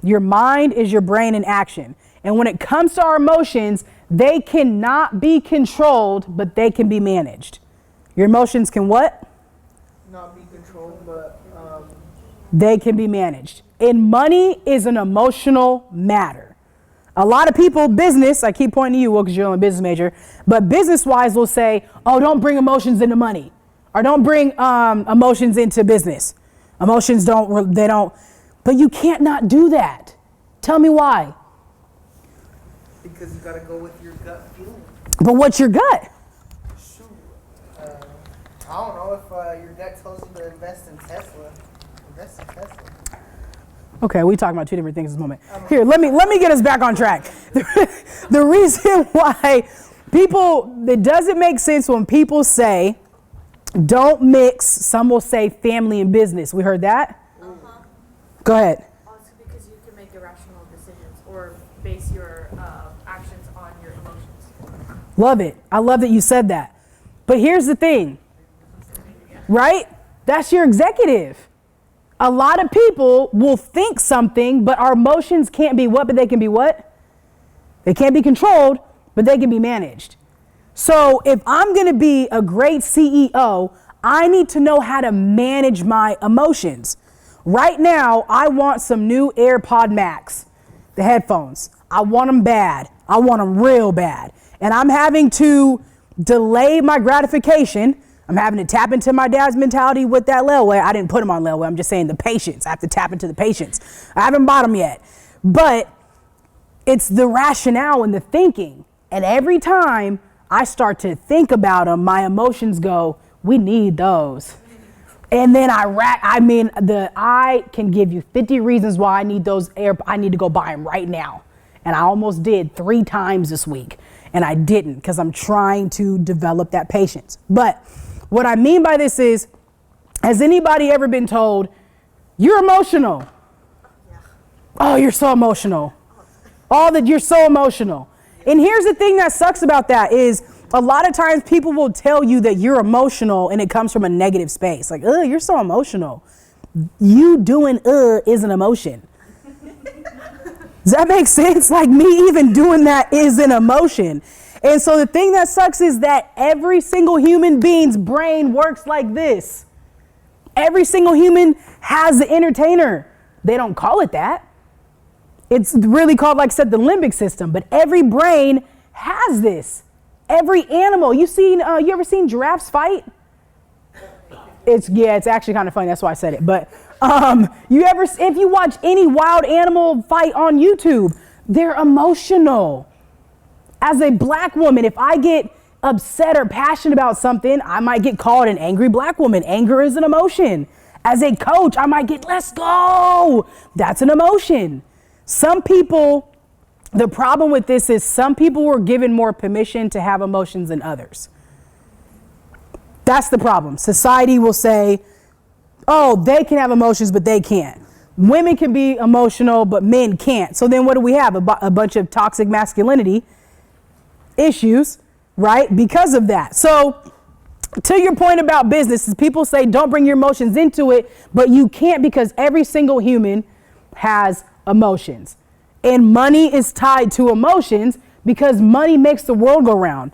Your mind is your brain in action. And when it comes to our emotions, they cannot be controlled, but they can be managed. Your emotions can what? Not be controlled, but they can be managed. And money is an emotional matter. A lot of people, business, I keep pointing to you, Will, because you're only a business major, but business-wise will say, oh, don't bring emotions into money. Or don't bring emotions into business. Emotions don't, but you can't not do that. Tell me why. because you gotta go with your gut feeling. But what's your gut? Shoot, I don't know if your gut tells you to invest in Tesla. Invest in Tesla. Okay, we talking about two different things at this moment. Here, let me get us back on track. The reason why it doesn't make sense when people say, don't mix, some will say family and business. We heard that? Uh-huh. Go ahead. Also because you can make irrational decisions or base your actions on your emotions. Love it. I love that you said that. But here's the thing, right? That's your executive. A lot of people will think something, but our emotions can't be what? But they can be what? They can't be controlled, but they can be managed. So if I'm going to be a great CEO, I need to know how to manage my emotions. Right now, I want some new AirPod Max, the headphones. I want them bad. I want them real bad. And I'm having to delay my gratification. I'm having to tap into my dad's mentality with that layaway. I didn't put him on layaway. I'm just saying the patience. I have to tap into the patience. I haven't bought them yet. But it's the rationale and the thinking. And every time I start to think about them, my emotions go, we need those. And then I can give you 50 reasons why I need those I need to go buy them right now. And I almost did 3 times this week. And I didn't because I'm trying to develop that patience. But what I mean by this is, has anybody ever been told, you're emotional? Yeah. Oh, you're so emotional. You're so emotional. And here's the thing that sucks about that is a lot of times people will tell you that you're emotional and it comes from a negative space. Like, you're so emotional. You doing is an emotion. Does that make sense? Like me even doing that is an emotion. And so the thing that sucks is that every single human being's brain works like this. Every single human has the entertainer. They don't call it that. It's really called, like I said, the limbic system. But every brain has this. Every animal. You ever seen giraffes fight? It's actually kind of funny. That's why I said it. But if you watch any wild animal fight on YouTube, they're emotional. As a black woman, if I get upset or passionate about something, I might get called an angry black woman. Anger is an emotion. As a coach, I might get, let's go. That's an emotion. Some people, the problem with this is some people were given more permission to have emotions than others. That's the problem. Society will say, oh, they can have emotions, but they can't. Women can be emotional, but men can't. So then what do we have? A bunch of toxic masculinity issues, right? Because of that. So to your point about business, is people say don't bring your emotions into it, but you can't, because every single human has emotions. And money is tied to emotions because money makes the world go round.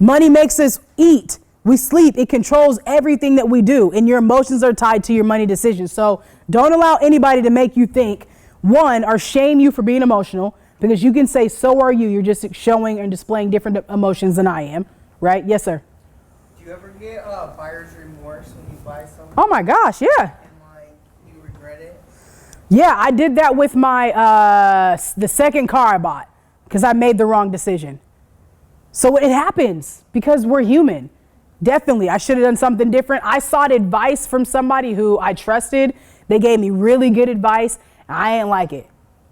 Money makes us eat. We sleep. It controls everything that we do. And your emotions are tied to your money decisions. So don't allow anybody to make you think, one, or shame you for being emotional, because you can say, so are you. You're just showing and displaying different emotions than I am. Right? Yes, sir. Do you ever get buyer's remorse when you buy something? Oh my gosh. Yeah. And like you regret it? Yeah, I did that with my the second car I bought because I made the wrong decision. So it happens because we're human. Definitely, I should have done something different. I sought advice from somebody who I trusted. They gave me really good advice. I didn't like it.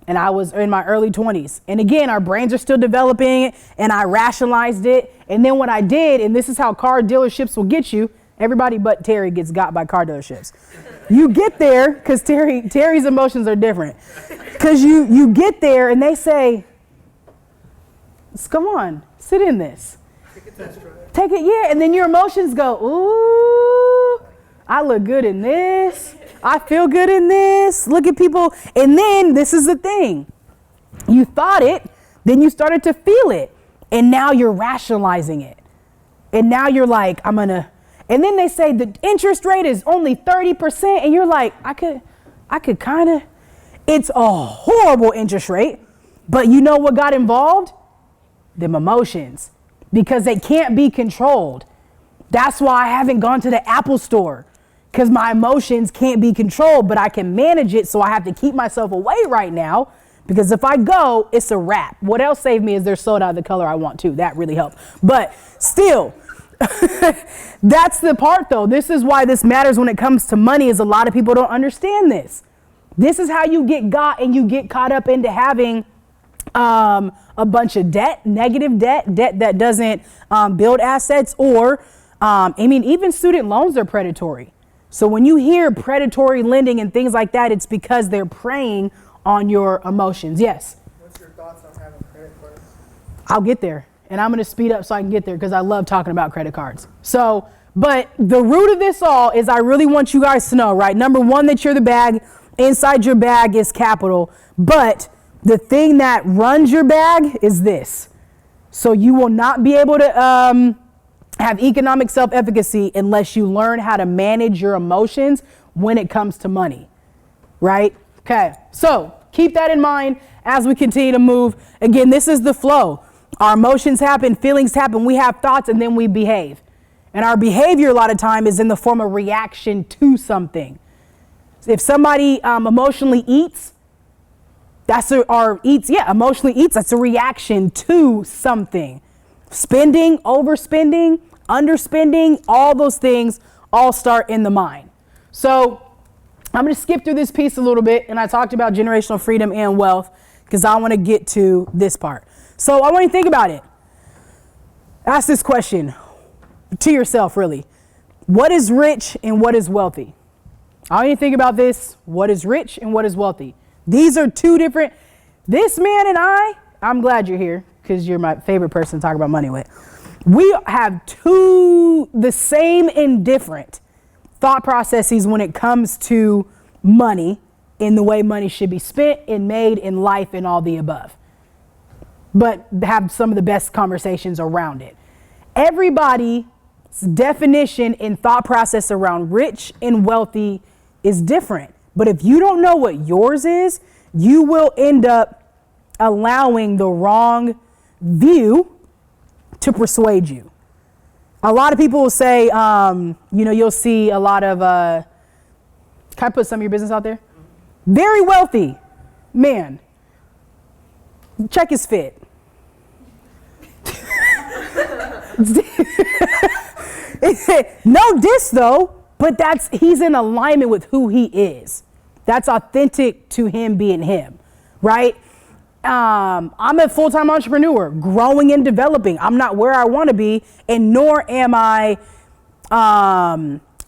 And I was in my early 20s. And again, our brains are still developing it, and I rationalized it. And then what I did, and this is how car dealerships will get you, everybody but Terry gets got by car dealerships. You get there, because Terry's emotions are different. Because you get there and they say, come on, sit in this. Take it, yeah. And then your emotions go, ooh, I look good in this. I feel good in this. Look at people. And then this is the thing. You thought it, then you started to feel it. And now you're rationalizing it. And now you're like, and then they say the interest rate is only 30%. And you're like, I could kind of, it's a horrible interest rate. But you know what got involved? Them emotions. Because they can't be controlled. That's why I haven't gone to the Apple store. Because my emotions can't be controlled, but I can manage it. So I have to keep myself away right now. Because if I go, it's a wrap. What else saved me is they're sold out of the color I want to. That really helped. But still, that's the part though. This is why this matters when it comes to money, is a lot of people don't understand this. This is how you get got and you get caught up into having a bunch of debt, negative debt that doesn't build assets, or even student loans are predatory. So when you hear predatory lending and things like that, it's because they're preying on your emotions. Yes? What's your thoughts on having credit cards? I'll get there, and I'm going to speed up so I can get there because I love talking about credit cards. So, but the root of this all is I really want you guys to know, right? Number one, that you're the bag. Inside your bag is capital, but the thing that runs your bag is this. So you will not be able to have economic self-efficacy unless you learn how to manage your emotions when it comes to money, right? Okay, so keep that in mind as we continue to move. Again, this is the flow. Our emotions happen, feelings happen, we have thoughts, and then we behave. And our behavior a lot of time is in the form of reaction to something. If somebody emotionally eats, emotionally eats, that's a reaction to something. Spending, overspending, underspending, all those things all start in the mind. So I'm going to skip through this piece a little bit, and I talked about generational freedom and wealth because I want to get to this part. So I want you to think about it. Ask this question to yourself, really. What is rich and what is wealthy? I want you to think about this. What is rich and what is wealthy? These are two different, this man and I'm glad you're here because you're my favorite person to talk about money with. We have the same and different thought processes when it comes to money, in the way money should be spent and made in life and all the above. But have some of the best conversations around it. Everybody's definition and thought process around rich and wealthy is different. But if you don't know what yours is, you will end up allowing the wrong view to persuade you. A lot of people will say, you'll see a lot of, can I put some of your business out there? Very wealthy man. Check his fit. No diss though, but he's in alignment with who he is. That's authentic to him being him, right? I'm a full-time entrepreneur, growing and developing. I'm not where I want to be, and nor am I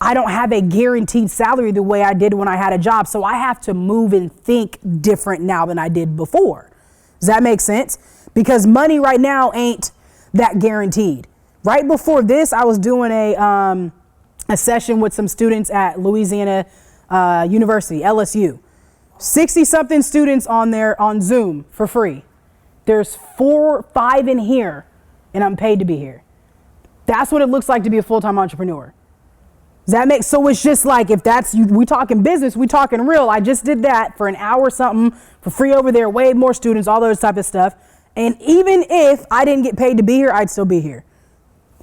I don't have a guaranteed salary the way I did when I had a job. So I have to move and think different now than I did before. Does that make sense? Because money right now ain't that guaranteed. Right before this, I was doing a session with some students at Louisiana University, LSU. 60 something students on there on Zoom for free. There's 4, 5 in here, and I'm paid to be here. That's what it looks like to be a full-time entrepreneur. Does that make, so it's just like, if that's you, we talking business, we talking real. I just did that for an hour something for free over there, way more students, all those type of stuff. And even if I didn't get paid to be here, I'd still be here.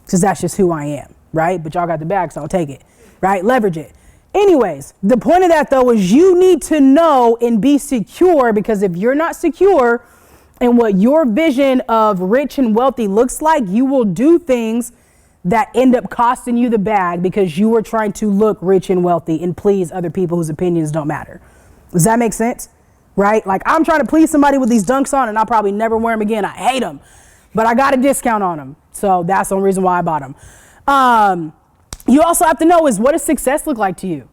Because that's just who I am, right? But y'all got the bag, so I'll take it, right? Leverage it. Anyways, the point of that though is you need to know and be secure, because if you're not secure in what your vision of rich and wealthy looks like, you will do things that end up costing you the bag because you were trying to look rich and wealthy and please other people whose opinions don't matter. Does that make sense? Right? Like, I'm trying to please somebody with these dunks on and I'll probably never wear them again. I hate them, but I got a discount on them. So that's the only reason why I bought them. You also have to know is, what does success look like to you?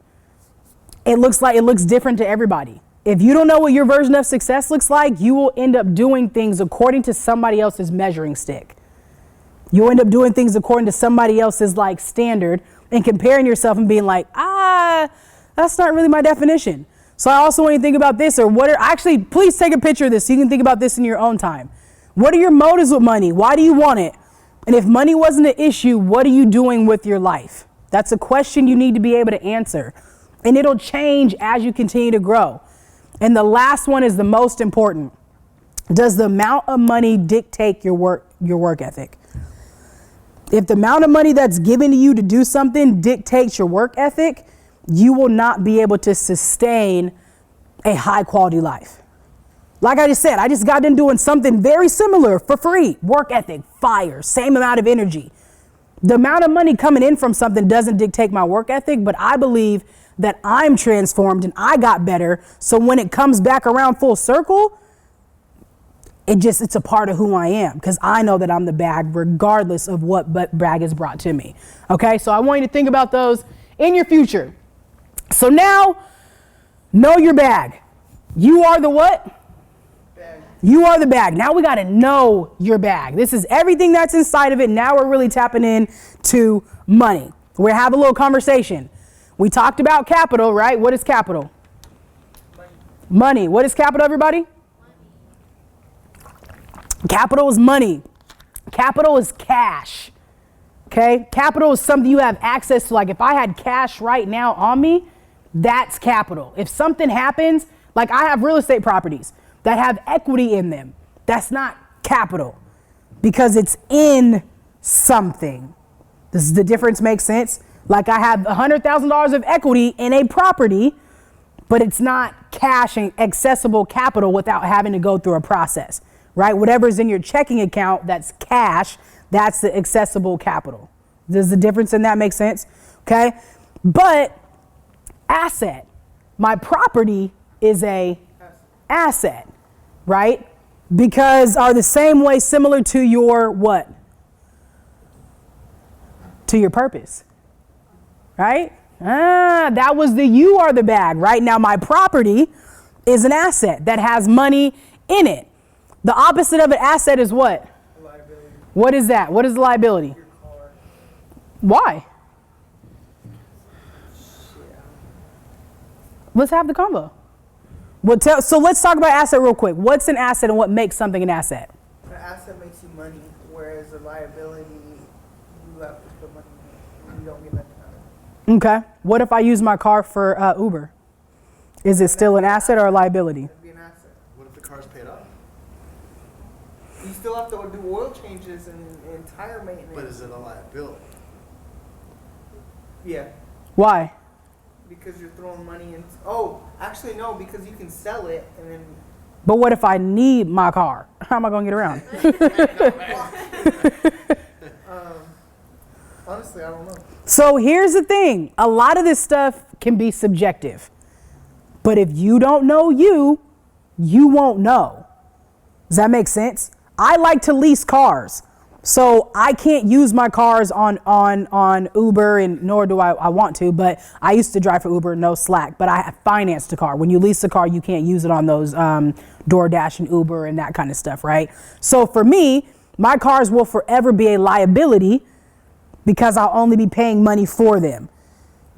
It looks different to everybody. If you don't know what your version of success looks like, you will end up doing things according to somebody else's measuring stick. You'll end up doing things according to somebody else's like standard and comparing yourself and being like, that's not really my definition. So I also want you to think about this, or actually, please take a picture of this so you can think about this in your own time. What are your motives with money? Why do you want it? And if money wasn't an issue, what are you doing with your life? That's a question you need to be able to answer. And it'll change as you continue to grow. And the last one is the most important. Does the amount of money dictate your work ethic? If the amount of money that's given to you to do something dictates your work ethic, you will not be able to sustain a high quality life. Like I just said, I just got done doing something very similar for free. Work ethic, fire, same amount of energy. The amount of money coming in from something doesn't dictate my work ethic, but I believe that I'm transformed and I got better. So when it comes back around full circle, it's a part of who I am, because I know that I'm the bag regardless of what bag is brought to me. Okay, so I want you to think about those in your future. So now, know your bag. You are the what? Bag. You are the bag. Now we got to know your bag. This is everything that's inside of it. Now we're really tapping in to money. We're having a little conversation. We talked about capital, right? What is capital? Money. What is capital, everybody? Capital is money. Capital is cash. Okay? Capital is something you have access to. Like, if I had cash right now on me, that's capital. If something happens, like I have real estate properties that have equity in them, that's not capital because it's in something. Does the difference make sense? Like, I have $100,000 of equity in a property, but it's not cash and accessible capital without having to go through a process. Right? Whatever's in your checking account, that's cash, that's the accessible capital. Does the difference in that make sense? Okay. But asset, my property is a asset, right? Because are the same way similar to your what? To your purpose, right? That was you are the bag, right? Now my property is an asset that has money in it. The opposite of an asset is what? A liability. What is that? What is the liability? Your car. Why? Shit. Let's have the convo. So let's talk about asset real quick. What's an asset and what makes something an asset? An asset makes you money, whereas a liability, you have to put money in it. You don't get nothing out of it. Okay. What if I use my car for Uber? Is it still an asset or a liability? It'd be an asset. What if the car's paid off? You still have to do oil changes and tire maintenance. But is it a liability? Yeah, Why? because you're throwing money in. Oh, actually no, because you can sell it and then. But what if I need my car? How am I going to get around? Honestly, I don't know. So here's the thing. A lot of this stuff can be subjective. But if you don't know you won't know. Does that make sense? I like to lease cars. So I can't use my cars on Uber, and nor do I want to, but I used to drive for Uber, no slack, but I financed a car. When you lease a car, you can't use it on those DoorDash and Uber and that kind of stuff, right? So for me, my cars will forever be a liability because I'll only be paying money for them.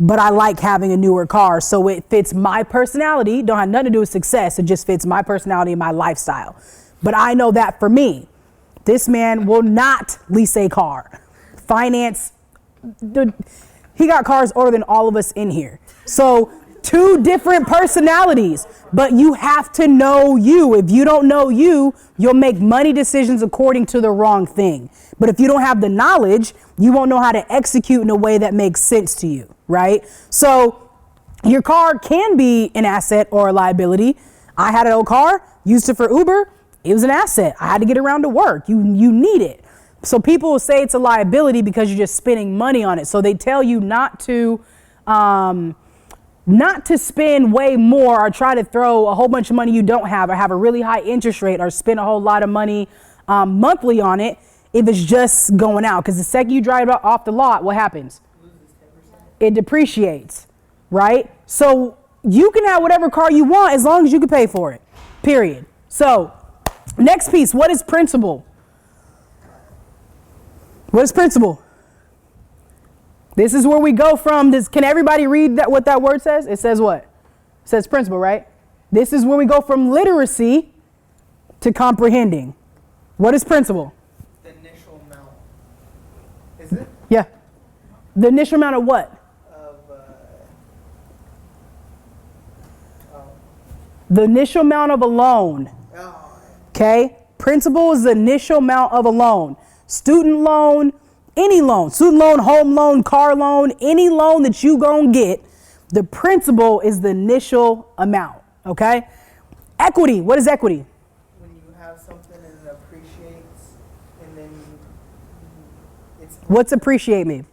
But I like having a newer car, so it fits my personality. Don't have nothing to do with success. It just fits my personality and my lifestyle. But I know that for me, this man will not lease a car. Finance, he got cars older than all of us in here. So 2 different personalities, but you have to know you. If you don't know you, you'll make money decisions according to the wrong thing. But if you don't have the knowledge, you won't know how to execute in a way that makes sense to you, right? So your car can be an asset or a liability. I had an old car, used it for Uber. It was an asset. I had to get around to work. You need it. So people will say it's a liability because you're just spending money on it. So they tell you not to spend way more or try to throw a whole bunch of money you don't have or have a really high interest rate or spend a whole lot of money monthly on it if it's just going out. Because the second you drive it off the lot, what happens? It depreciates, right? So you can have whatever car you want as long as you can pay for it, period. So next piece, what is principal? What is principal? This is where we go from this. Can everybody read that? What that word says? It says what? It says principal, right? This is where we go from literacy to comprehending. What is principal? The initial amount. Is it? Yeah. The initial amount of what? The initial amount of a loan. Okay? Principal is the initial amount of a loan. Student loan, any loan, student loan, home loan, car loan, any loan that you gonna get, the principal is the initial amount, okay? Equity, what is equity? When you have something and it appreciates, and then it's What's appreciate mean?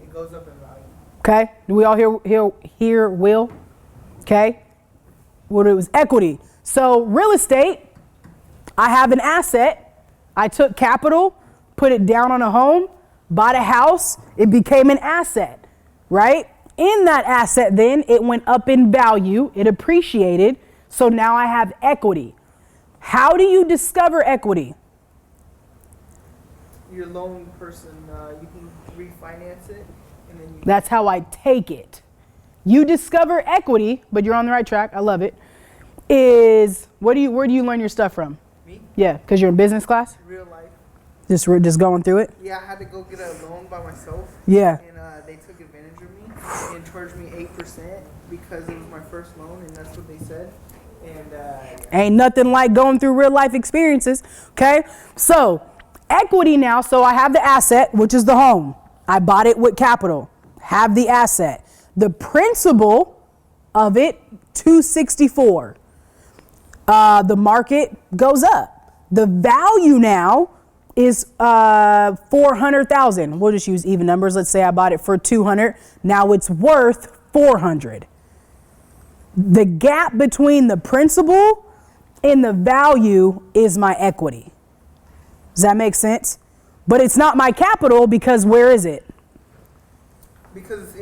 it goes up in value. Okay, do we all hear will? Okay, well, it was equity. So real estate, I have an asset. I took capital, put it down on a home, bought a house, it became an asset, right? In that asset then, it went up in value, it appreciated, so now I have equity. How do you discover equity? Your loan person, you can refinance it, and then you. That's how I take it. You discover equity, but you're on the right track, I love it, where do you learn your stuff from? Me? Yeah, because you're in business class? Real life. Just going through it? Yeah, I had to go get a loan by myself. Yeah. And they took advantage of me and charged me 8% because it was my first loan, and that's what they said. And Ain't nothing like going through real life experiences. Okay. So equity now. So I have the asset, which is the home. I bought it with capital, have the asset. The principal of it, 264. The market goes up. The value now is 400,000. We'll just use even numbers. Let's say I bought it for 200. Now it's worth 400. The gap between the principal and the value is my equity. Does that make sense? But it's not my capital because where is it? because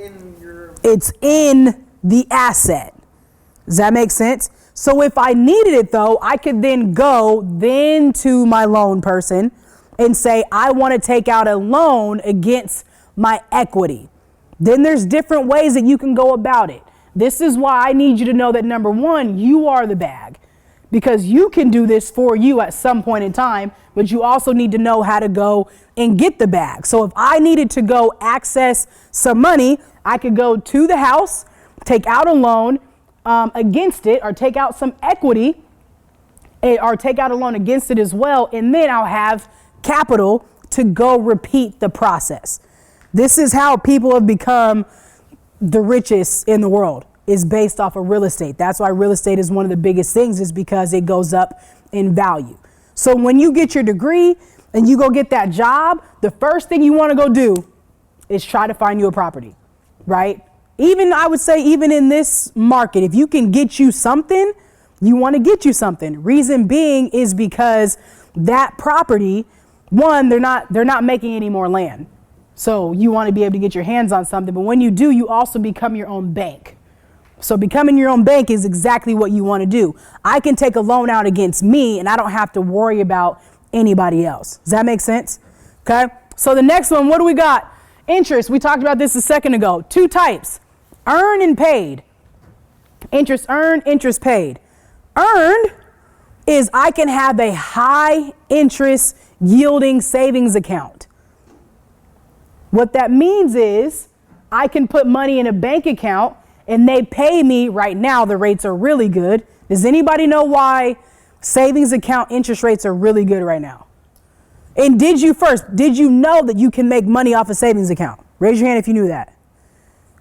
it's in the asset. Does that make sense? So if I needed it though, I could then go to my loan person and say, I want to take out a loan against my equity. Then there's different ways that you can go about it. This is why I need you to know that number one, you are the bag, because you can do this for you at some point in time, but you also need to know how to go and get the bag. So if I needed to go access some money, I could go to the house, take out a loan against it, or take out some equity, or take out a loan against it as well, and then I'll have capital to go repeat the process. This is how people have become the richest in the world, is based off of real estate. That's why real estate is one of the biggest things, is because it goes up in value. So when you get your degree and you go get that job, the first thing you want to go do is try to find you a property, right? Even, I would say, even in this market, if you can get you something, you want to get you something. Reason being is because that property one, they're not making any more land. So you want to be able to get your hands on something. But when you do, you also become your own bank. So becoming your own bank is exactly what you want to do. I can take a loan out against me and I don't have to worry about anybody else. Does that make sense? Okay. So the next one, what do we got? Interest. We talked about this a second ago. 2 types, earned and paid. Interest earned, interest paid. Earned is I can have a high interest yielding savings account. What that means is I can put money in a bank account and they pay me right now. The rates are really good. Does anybody know why savings account interest rates are really good right now? And did you know that you can make money off a savings account? Raise your hand if you knew that.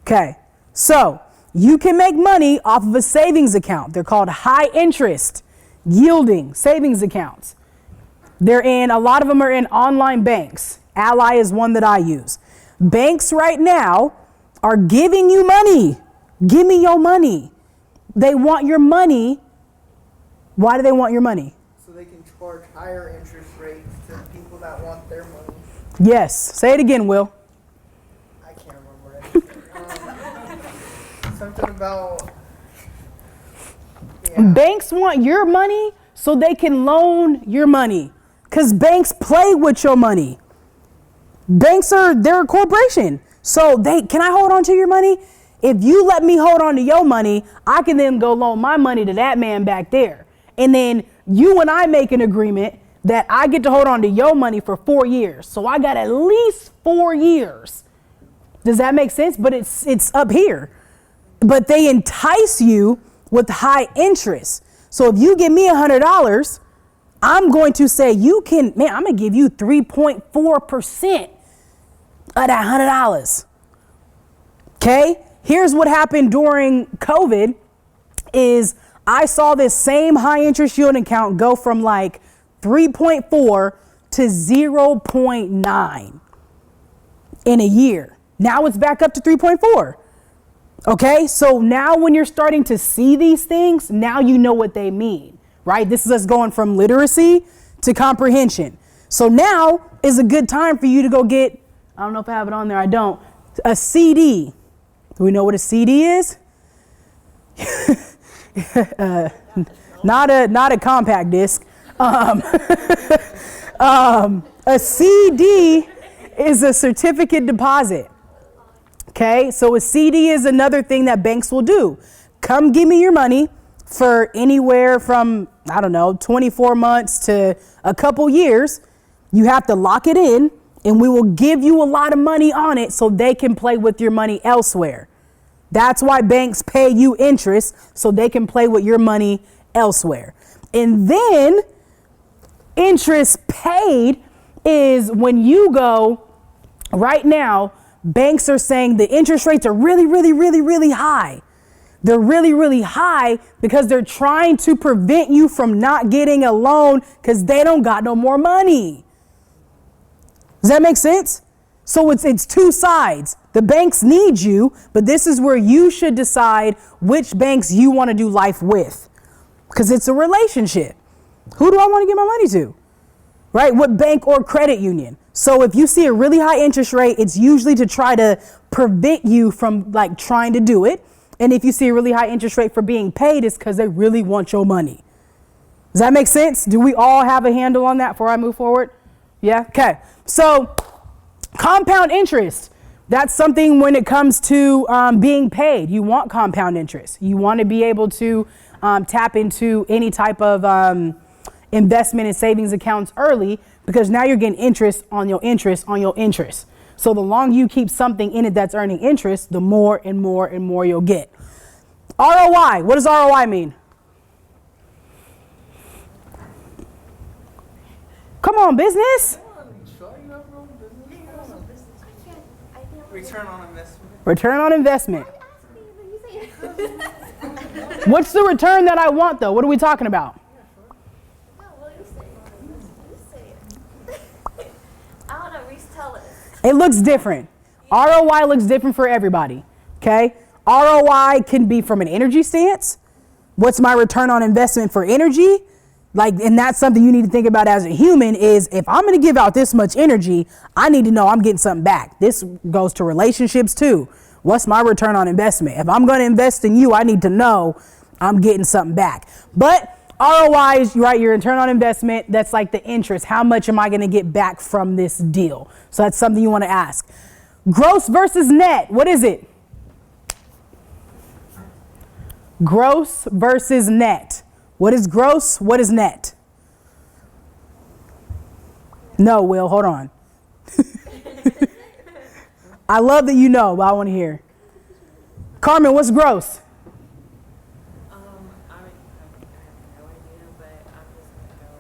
Okay. So you can make money off of a savings account. They're called high interest yielding savings accounts. A lot of them are in online banks. Ally is one that I use. Banks right now are giving you money. Give me your money. They want your money. Why do they want your money? So they can charge higher interest rates to people that want their money. Yes. Say it again, Will. I can't remember it. Something about... Yeah. Banks want your money so they can loan your money. Because banks play with your money. They're a corporation. So can I hold on to your money? If you let me hold on to your money, I can then go loan my money to that man back there. And then you and I make an agreement that I get to hold on to your money for 4 years. So I got at least 4 years. Does that make sense? But it's up here. But they entice you with high interest. So if you give me $100, I'm going to say I'm going to give you 3.4% of that $100. Okay? Here's what happened during COVID is I saw this same high interest yield account go from like 3.4 to 0.9 in a year. Now it's back up to 3.4. Okay, so now when you're starting to see these things, now you know what they mean, right? This is us going from literacy to comprehension. So now is a good time for you to go get, I don't know if I have it on there, I don't, a CD. Do we know what a CD is? Not a compact disc. A CD is a certificate deposit. Okay, so a CD is another thing that banks will do. Come give me your money for anywhere from, 24 months to a couple years. You have to lock it in and we will give you a lot of money on it so they can play with your money elsewhere. That's why banks pay you interest so they can play with your money elsewhere. And then interest paid is when you go right now, banks are saying the interest rates are really, really, really, really high. They're really, really high because they're trying to prevent you from not getting a loan because they don't got no more money. Does that make sense? So it's 2 sides. The banks need you, but this is where you should decide which banks you want to do life with because it's a relationship. Who do I want to give my money to? Right? What bank or credit union? So if you see a really high interest rate, it's usually to try to prevent you from like trying to do it. And if you see a really high interest rate for being paid, it's because they really want your money. Does that make sense? Do we all have a handle on that before I move forward? Yeah. Okay. So compound interest. That's something when it comes to being paid. You want compound interest. You want to be able to tap into any type of investment and savings accounts early because now you're getting interest on your interest on your interest. So the longer you keep something in it that's earning interest, the more and more and more you'll get. ROI. What does ROI mean? Come on, business. Return on investment. Return on investment. What's the return that I want, though? What are we talking about? I don't know, Reese, tell us. It looks different. ROI looks different for everybody, okay? ROI can be from an energy stance. What's my return on investment for energy? Like, and that's something you need to think about as a human is if I'm going to give out this much energy, I need to know I'm getting something back. This goes to relationships too. What's my return on investment? If I'm going to invest in you, I need to know I'm getting something back. But ROI is, right, your return on investment, that's like the interest. How much am I going to get back from this deal? So that's something you want to ask. Gross versus net. What is it? Gross versus net. What is gross? What is net? No, Will, hold on. I love that you know, but I want to hear. Carmen, what's gross? I have no idea, but I'm just gonna go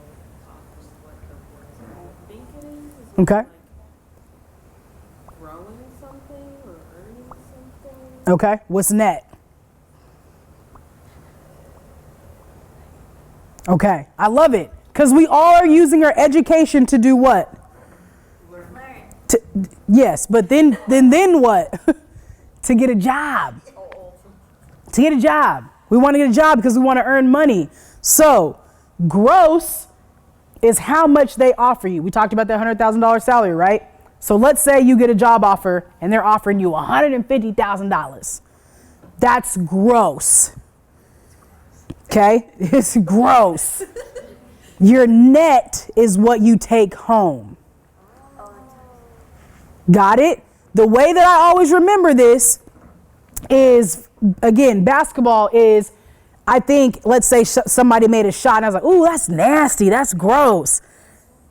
off of what the words I think it is. Is it Okay. like growing something or earning something? Okay. What's net? Okay. I love it. Because we all are using our education to do what? Learn. Yes, but then what? To get a job. To get a job. We want to get a job because we want to earn money. So, gross is how much they offer you. We talked about that $100,000 salary, right? So let's say you get a job offer and they're offering you $150,000. That's gross. Okay? It's gross. Your net is what you take home. Got it? The way that I always remember this is, again, basketball is, I think, let's say somebody made a shot and I was like, ooh, that's nasty, that's gross.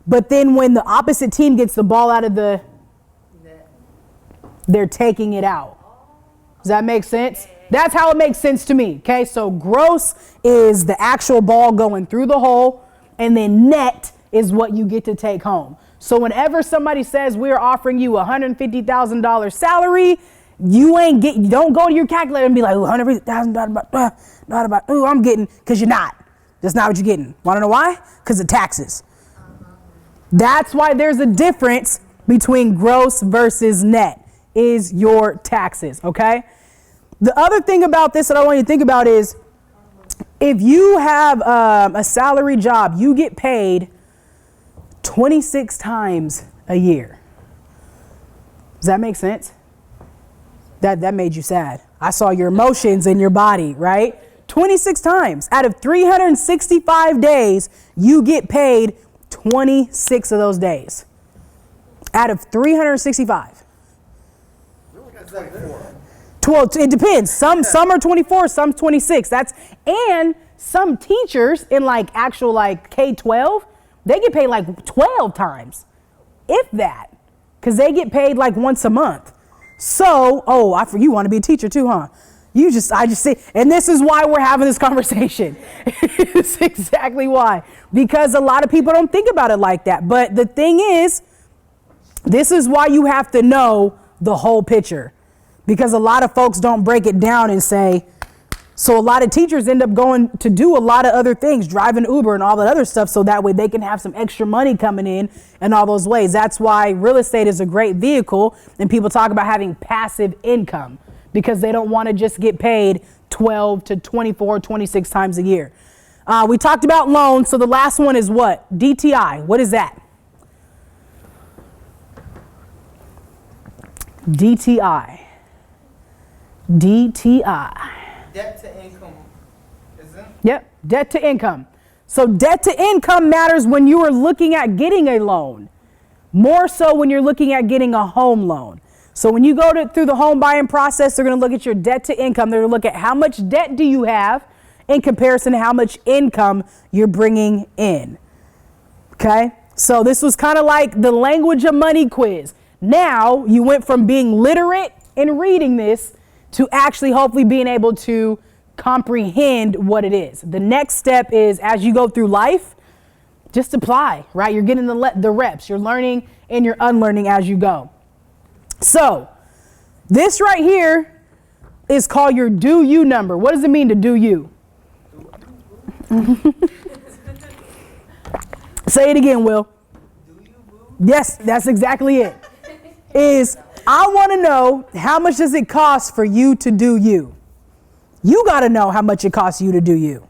But then when the opposite team gets the ball out of the, they're taking it out. Does that make sense? That's how it makes sense to me. Okay, so gross is the actual ball going through the hole, and then net is what you get to take home. So whenever somebody says we're offering you $150,000 salary, you don't go to your calculator and be like, $150,000, not about, ooh, I'm getting, because you're not. That's not what you're getting. Want to know why? Because of taxes. That's why there's a difference between gross versus net, is your taxes, okay? The other thing about this that I want you to think about is, if you have a salary job, you get paid 26 times a year. Does that make sense? That made you sad. I saw your emotions in your body, right? 26 times. Out of 365 days, you get paid 26 of those days. Out of 365. That's like 4. 12, it depends. Some are 24, some 26. And some teachers in like actual like K-12, they get paid like 12 times, if that, because they get paid like once a month. So, you want to be a teacher too, huh? I just see, and this is why we're having this conversation. It's exactly why, because a lot of people don't think about it like that. But the thing is, this is why you have to know the whole picture. Because a lot of folks don't break it down and say, so a lot of teachers end up going to do a lot of other things, driving Uber and all that other stuff, so that way they can have some extra money coming in all those ways. That's why real estate is a great vehicle, and people talk about having passive income because they don't want to just get paid 12 to 24, 26 times a year. We talked about loans, so the last one is what? DTI. What is that? DTI. Debt to income, isn't it? Yep, debt to income. So debt to income matters when you are looking at getting a loan, more so when you're looking at getting a home loan. So when you go through the home buying process, they're going to look at your debt to income. They're going to look at how much debt do you have in comparison to how much income you're bringing in. Okay, so this was kind of like the language of money quiz. Now you went from being literate in reading this to actually hopefully being able to comprehend what it is. The next step is, as you go through life, just apply, right? You're getting the reps. You're learning and you're unlearning as you go. So this right here is called your do you number. What does it mean to do you? Say it again, Will. Yes, that's exactly it. I want to know, how much does it cost for you to do you? You got to know how much it costs you to do you.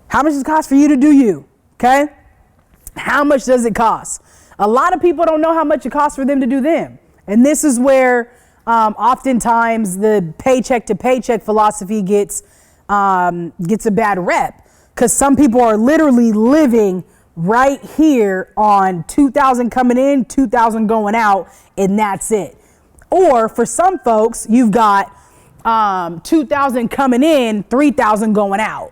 How much does it cost for you to do you? Okay? How much does it cost? A lot of people don't know how much it costs for them to do them. And this is where oftentimes the paycheck to paycheck philosophy gets a bad rep, because some people are literally living right here on 2,000 coming in, 2,000 going out, and that's it. Or for some folks, you've got 2,000 coming in, 3,000 going out.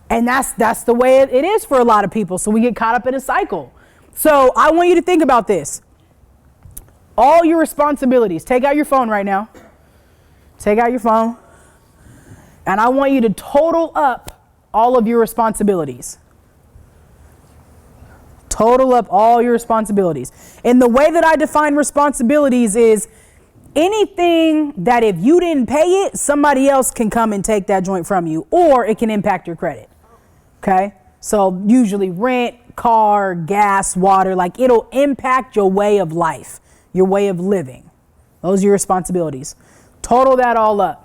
And that's the way it is for a lot of people. So we get caught up in a cycle. So I want you to think about this. All your responsibilities. Take out your phone right now. Take out your phone. And I want you to total up all of your responsibilities. Total up all your responsibilities. And the way that I define responsibilities is anything that if you didn't pay it, somebody else can come and take that joint from you, or it can impact your credit. Okay? So usually rent, car, gas, water, like it'll impact your way of life, your way of living. Those are your responsibilities. Total that all up.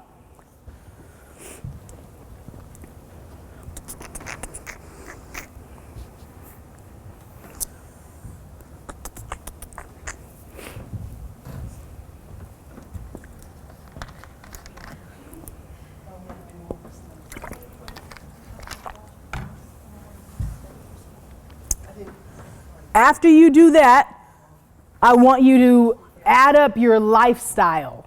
After you do that, I want you to add up your lifestyle.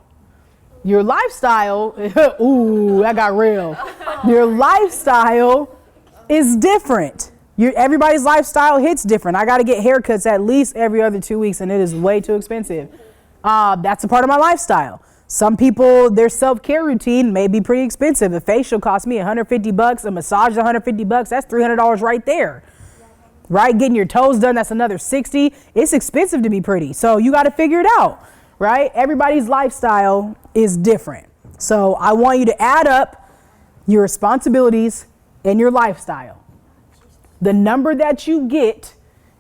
Your lifestyle, ooh, that got real. Your lifestyle is different. Everybody's lifestyle hits different. I got to get haircuts at least every other 2 weeks, and it is way too expensive. That's a part of my lifestyle. Some people, their self-care routine may be pretty expensive. A facial costs me $150, a massage is $150. That's $300 right there. Right? Getting your toes done, that's another $60. It's expensive to be pretty. So you got to figure it out, right? Everybody's lifestyle is different. So I want you to add up your responsibilities and your lifestyle. The number that you get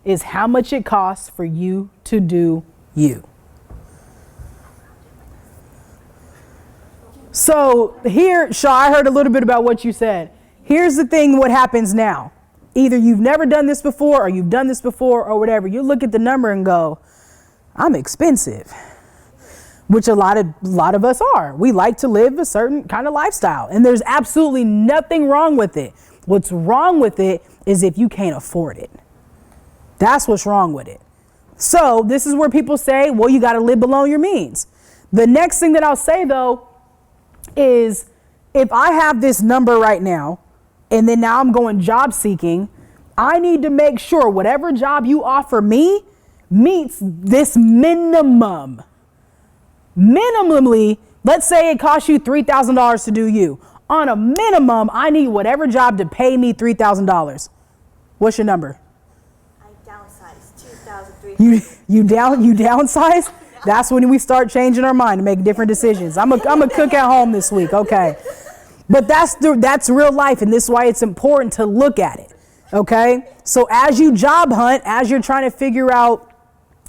is how much it costs for you to do you. So here, Shaw, I heard a little bit about what you said. Here's the thing, what happens now. Either you've never done this before or you've done this before or whatever. You look at the number and go, I'm expensive, which a lot of us are. We like to live a certain kind of lifestyle, and there's absolutely nothing wrong with it. What's wrong with it is if you can't afford it. That's what's wrong with it. So this is where people say, well, you got to live below your means. The next thing that I'll say, though, is if I have this number right now, and then now I'm going job seeking, I need to make sure whatever job you offer me meets this minimum. Minimally, let's say it costs you $3,000 to do you. On a minimum, I need whatever job to pay me $3,000. What's your number? I downsized 2,300. You downsize? That's when we start changing our mind to make different decisions. I'm a cook at home this week. Okay. But that's real life, and this is why it's important to look at it, okay? So as you job hunt, as you're trying to figure out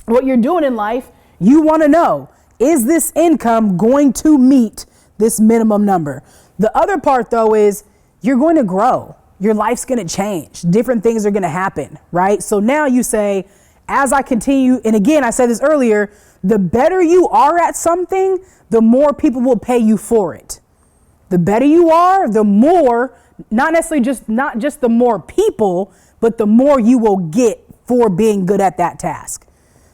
what you're doing in life, you want to know, is this income going to meet this minimum number? The other part, though, is you're going to grow. Your life's going to change. Different things are going to happen, right? So now you say, as I continue, and again, I said this earlier, the better you are at something, the more people will pay you for it. The better you are, the more, not just the more people, but the more you will get for being good at that task.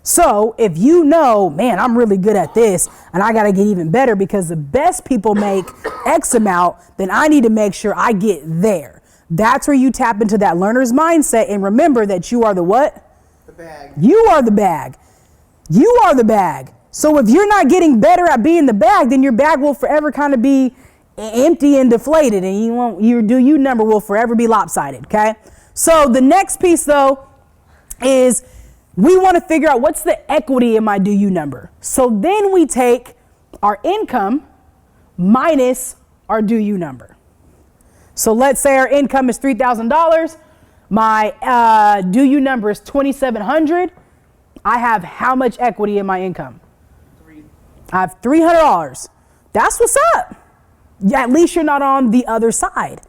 So if you know, man, I'm really good at this and I got to get even better because the best people make X amount, then I need to make sure I get there. That's where you tap into that learner's mindset and remember that you are the what? The bag. You are the bag. You are the bag. So if you're not getting better at being the bag, then your bag will forever kind of be empty and deflated, and your do you number will forever be lopsided. Okay. So the next piece, though, is we want to figure out what's the equity in my do you number. So then we take our income minus our do you number. So let's say our income is $3,000. My do you number is $2,700. I have how much equity in my income? I have $300. That's what's up. Yeah, at least you're not on the other side.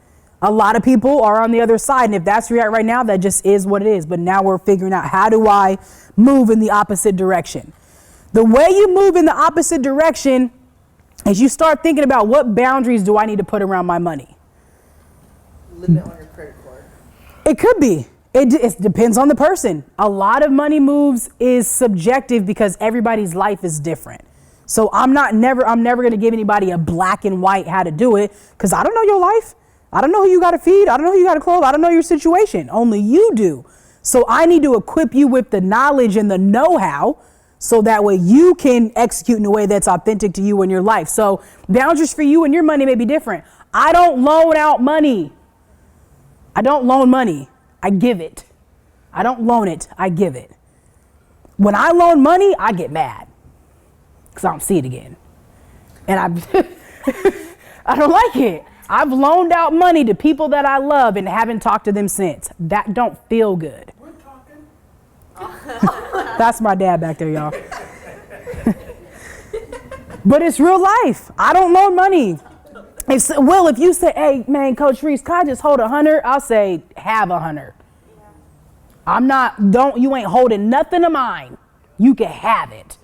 A lot of people are on the other side. And if that's where you're at right now, that just is what it is. But now we're figuring out, how do I move in the opposite direction? The way you move in the opposite direction is you start thinking about, what boundaries do I need to put around my money? Limit on your credit card. It could be. It depends on the person. A lot of money moves is subjective because everybody's life is different. So I'm never going to give anybody a black and white how to do it, because I don't know your life. I don't know who you got to feed. I don't know who you got to clothe. I don't know your situation. Only you do. So I need to equip you with the knowledge and the know-how, so that way you can execute in a way that's authentic to you in your life. So boundaries for you and your money may be different. I don't loan out money. I don't loan money. I give it. I don't loan it. I give it. When I loan money, I get mad because I don't see it again. And I don't like it. I've loaned out money to people that I love and haven't talked to them since. That don't feel good. We're talking. That's my dad back there, y'all. But it's real life. I don't loan money. If you say, hey, man, Coach Rees, can I just hold 100? I'll say, have 100. You ain't holding nothing of mine. You can have it.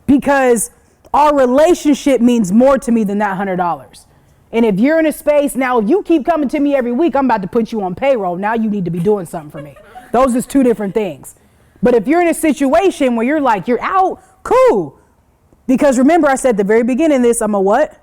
Because our relationship means more to me than that $100. And if you're in a space, now if you keep coming to me every week, I'm about to put you on payroll. Now you need to be doing something for me. Those is two different things. But if you're in a situation where you're like, you're out, cool. Because remember, I said at the very beginning of this, I'm a what?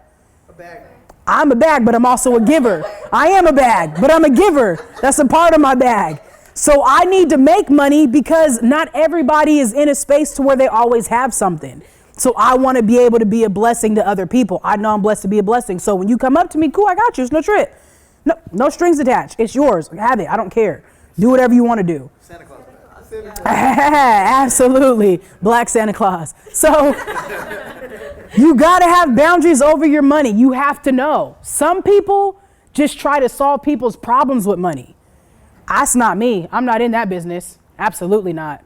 A bag. I'm a bag, but I'm also a giver. I am a bag, but I'm a giver. That's a part of my bag. So I need to make money because not everybody is in a space to where they always have something. So I want to be able to be a blessing to other people. I know I'm blessed to be a blessing. So when you come up to me, cool, I got you. It's no trip. No strings attached. It's yours. Have it. I don't care. Do whatever you want to do. Santa Claus. Absolutely. Black Santa Claus. So you got to have boundaries over your money. You have to know. Some people just try to solve people's problems with money. That's not me. I'm not in that business. Absolutely not.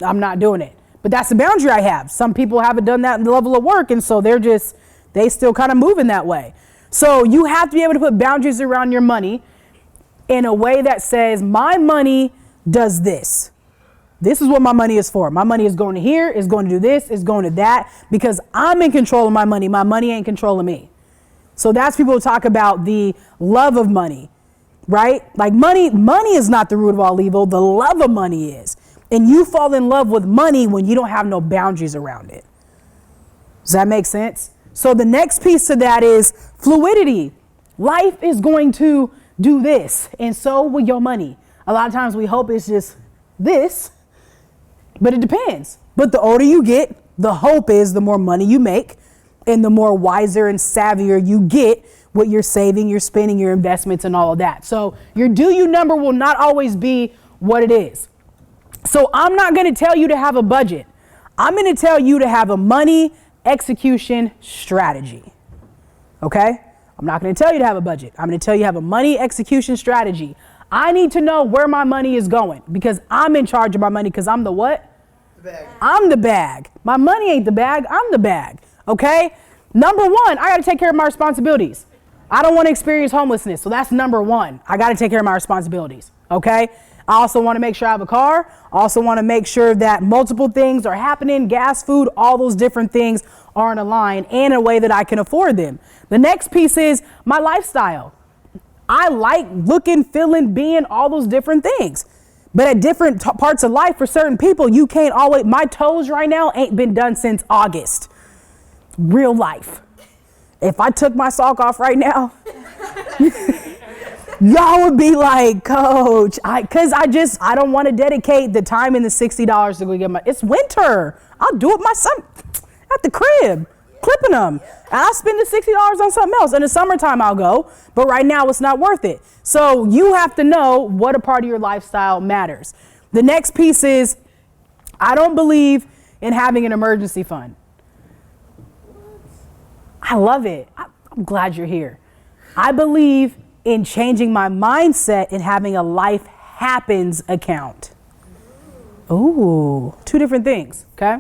I'm not doing it. But that's the boundary I have. Some people haven't done that level of work, and so they still kind of moving that way. So you have to be able to put boundaries around your money in a way that says, my money does this. This is what my money is for. My money is going to here, is going to do this, is going to that, because I'm in control of my money. My money ain't controlling me. So that's people who talk about the love of money, right? Like money is not the root of all evil. The love of money is. And you fall in love with money when you don't have no boundaries around it. Does that make sense? So the next piece to that is fluidity. Life is going to do this, and so will your money. A lot of times we hope it's just this, but it depends. But the older you get, the hope is the more money you make, and the more wiser and savvier you get what you're saving, you're spending, your investments, and all of that. So your do you number will not always be what it is. So I'm not going to tell you to have a budget. I'm going to tell you to have a money execution strategy. Okay? I'm not going to tell you to have a budget. I'm going to tell you to have a money execution strategy. I need to know where my money is going because I'm in charge of my money because I'm the what? The bag. I'm the bag. My money ain't the bag. I'm the bag. Okay? Number one, I got to take care of my responsibilities. I don't want to experience homelessness. So that's number one. I got to take care of my responsibilities. Okay? I also want to make sure I have a car. I also want to make sure that multiple things are happening, gas, food, all those different things are in a line and in a way that I can afford them. The next piece is my lifestyle. I like looking, feeling, being, all those different things. But at different parts of life for certain people, you can't always, my toes right now ain't been done since August. Real life. If I took my sock off right now, y'all would be like, Coach, I don't want to dedicate the time and the $60 to go get it's winter. I'll do it myself at the crib, clipping them. And I'll spend the $60 on something else. In the summertime, I'll go. But right now, it's not worth it. So you have to know what a part of your lifestyle matters. The next piece is, I don't believe in having an emergency fund. I love it. I'm glad you're here. I believe in changing my mindset and having a life happens account. Ooh, two different things, okay?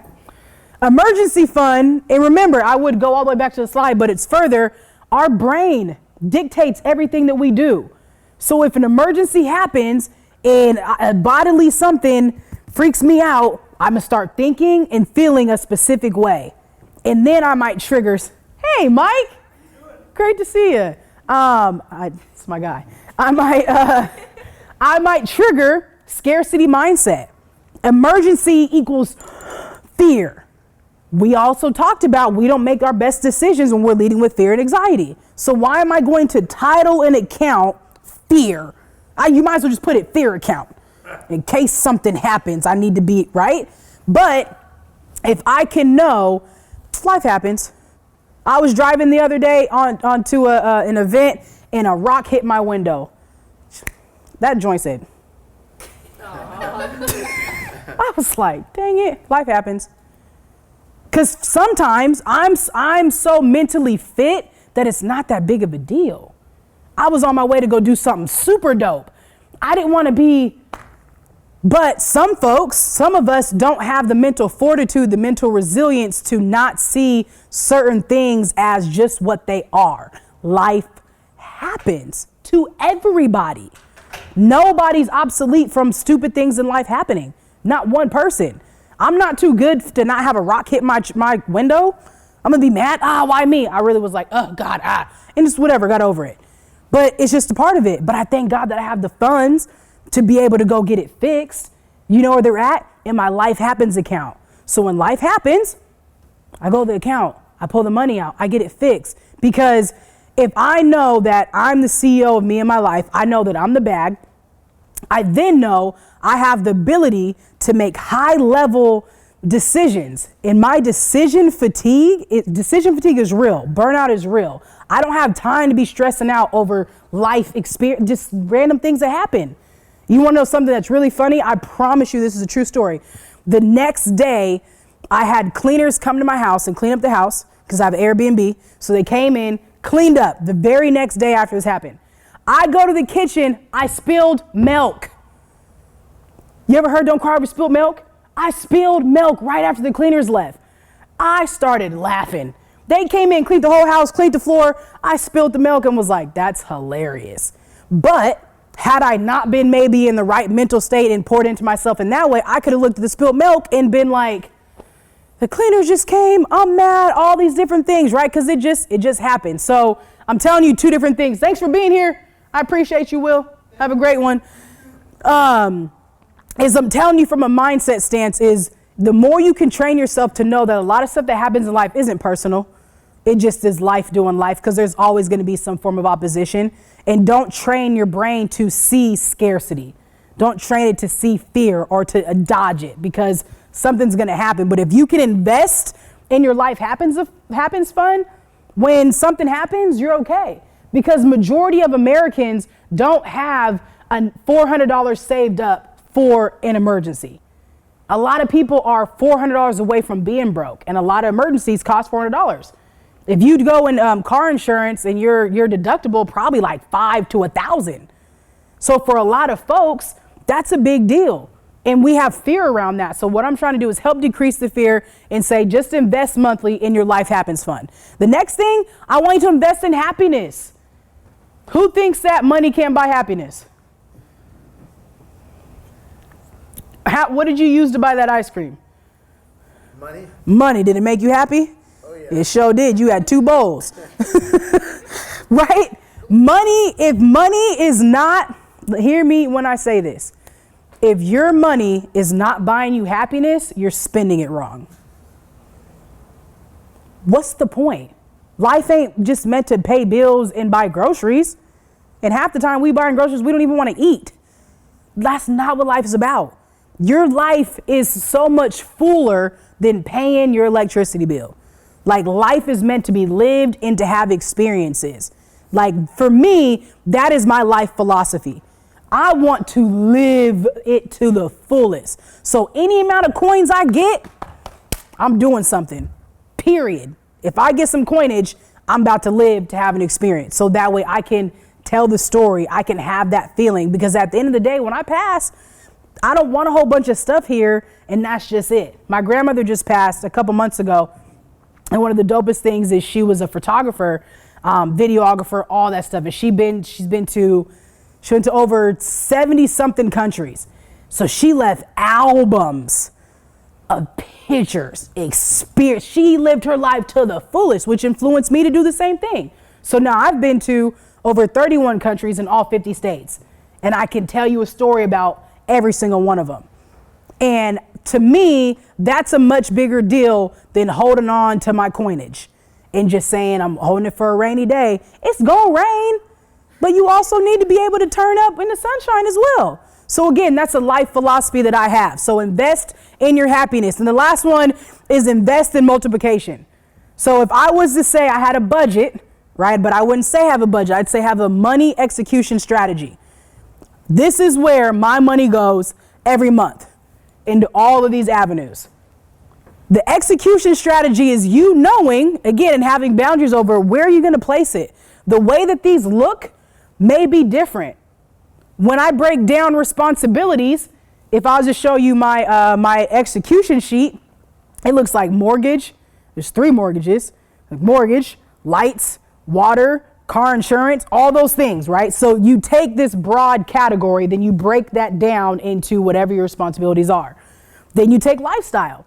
Emergency fund, and remember, I would go all the way back to the slide, but it's further. Our brain dictates everything that we do. So if an emergency happens and a bodily something freaks me out, I'm gonna start thinking and feeling a specific way. And then I might trigger, hey, Mike, great to see you. It's my guy. I might trigger scarcity mindset. Emergency equals fear. We also talked about we don't make our best decisions when we're leading with fear and anxiety. So why am I going to title an account fear? You might as well just put it fear account. In case something happens, I need to be, right? But if I can know, life happens. I was driving the other day onto an event and a rock hit my window. That joint said. I was like, dang it, life happens. Because sometimes I'm so mentally fit that it's not that big of a deal. I was on my way to go do something super dope. I didn't want to be, but some folks, some of us don't have the mental fortitude, the mental resilience to not see certain things as just what they are. Life happens to everybody. Nobody's obsolete from stupid things in life happening. Not one person. I'm not too good to not have a rock hit my window. I'm gonna be mad. Why me? I really was like, oh God, and just whatever, got over it. But it's just a part of it. But I thank God that I have the funds to be able to go get it fixed. You know where they're at? In my life happens account. So when life happens, I go to the account, I pull the money out, I get it fixed. Because if I know that I'm the CEO of me and my life, I know that I'm the bag. I then know I have the ability to make high level decisions. And my decision fatigue is real. Burnout is real. I don't have time to be stressing out over life experience, just random things that happen. You want to know something that's really funny? I promise you this is a true story. The next day, I had cleaners come to my house and clean up the house because I have Airbnb. So they came in, cleaned up the very next day after this happened. I go to the kitchen, I spilled milk. You ever heard don't cry over spilled milk? I spilled milk right after the cleaners left. I started laughing. They came in, cleaned the whole house, cleaned the floor. I spilled the milk and was like, that's hilarious. But had I not been maybe in the right mental state and poured into myself in that way, I could have looked at the spilled milk and been like, the cleaners just came, I'm mad, all these different things, right? Because it just happened. So I'm telling you two different things. Thanks for being here. I appreciate you, Will. Have a great one. Is I'm telling you from a mindset stance is the more you can train yourself to know that a lot of stuff that happens in life isn't personal. It just is life doing life because there's always going to be some form of opposition. And don't train your brain to see scarcity. Don't train it to see fear or to dodge it because something's going to happen. But if you can invest in your life happens fund, when something happens, you're okay. Because majority of Americans don't have a $400 saved up for an emergency. A lot of people are $400 away from being broke, and a lot of emergencies cost $400. If you go in car insurance and your deductible probably like $500 to $1,000. So for a lot of folks, that's a big deal. And we have fear around that. So what I'm trying to do is help decrease the fear and say, just invest monthly in your Life Happens Fund. The next thing, I want you to invest in happiness. Who thinks that money can't buy happiness? What did you use to buy that ice cream? Money. Money. Did it make you happy? Oh, yeah. It sure did. You had 2 bowls. Right? Money, if money is not, hear me when I say this. If your money is not buying you happiness, you're spending it wrong. What's the point? Life ain't just meant to pay bills and buy groceries. And half the time we buying groceries, we don't even want to eat. That's not what life is about. Your life is so much fuller than paying your electricity bill. Like life is meant to be lived and to have experiences. Like for me, that is my life philosophy. I want to live it to the fullest. So any amount of coins I get, I'm doing something, period. If I get some coinage, I'm about to live to have an experience. So that way I can tell the story. I can have that feeling because at the end of the day, when I pass, I don't want a whole bunch of stuff here and that's just it. My grandmother just passed a couple months ago. And one of the dopest things is she was a photographer, videographer, all that stuff. And she's been to She went to over 70 something countries. So she left albums of pictures, experience. She lived her life to the fullest, which influenced me to do the same thing. So now I've been to over 31 countries in all 50 states. And I can tell you a story about every single one of them. And to me, that's a much bigger deal than holding on to my coinage and just saying I'm holding it for a rainy day. It's gonna rain, but you also need to be able to turn up in the sunshine as well. So again, that's a life philosophy that I have. So invest in your happiness. And the last one is invest in multiplication. So if I was to say I had a budget, right, but I wouldn't say have a budget, I'd say have a money execution strategy. This is where my money goes every month into all of these avenues. The execution strategy is you knowing, again, and having boundaries over where you're going to place it. The way that these look may be different. When I break down responsibilities, if I was to show you my execution sheet, it looks like mortgage. There's 3 mortgages, like mortgage, lights, water, car insurance, all those things, right? So you take this broad category, then you break that down into whatever your responsibilities are. Then you take lifestyle,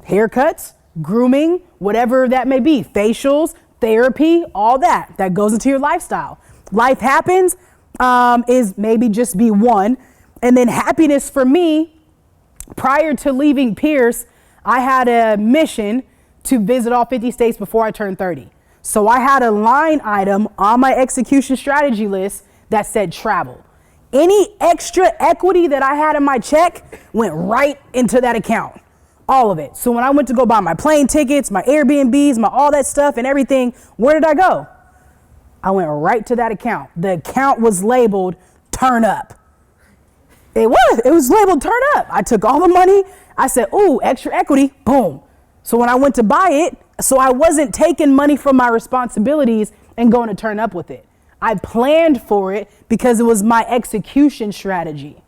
haircuts, grooming, whatever that may be, facials, therapy, all that goes into your lifestyle. Life happens is maybe just be one. And then happiness for me, prior to leaving Pierce, I had a mission to visit all 50 states before I turned 30. So I had a line item on my execution strategy list that said travel. Any extra equity that I had in my check went right into that account. All of it. So when I went to go buy my plane tickets, my Airbnbs, my all that stuff and everything, where did I go? I went right to that account. The account was labeled turn up. It was labeled turn up. I took all the money. I said, ooh, extra equity, boom. So when I went to buy it, so I wasn't taking money from my responsibilities and going to turn up with it. I planned for it because it was my execution strategy.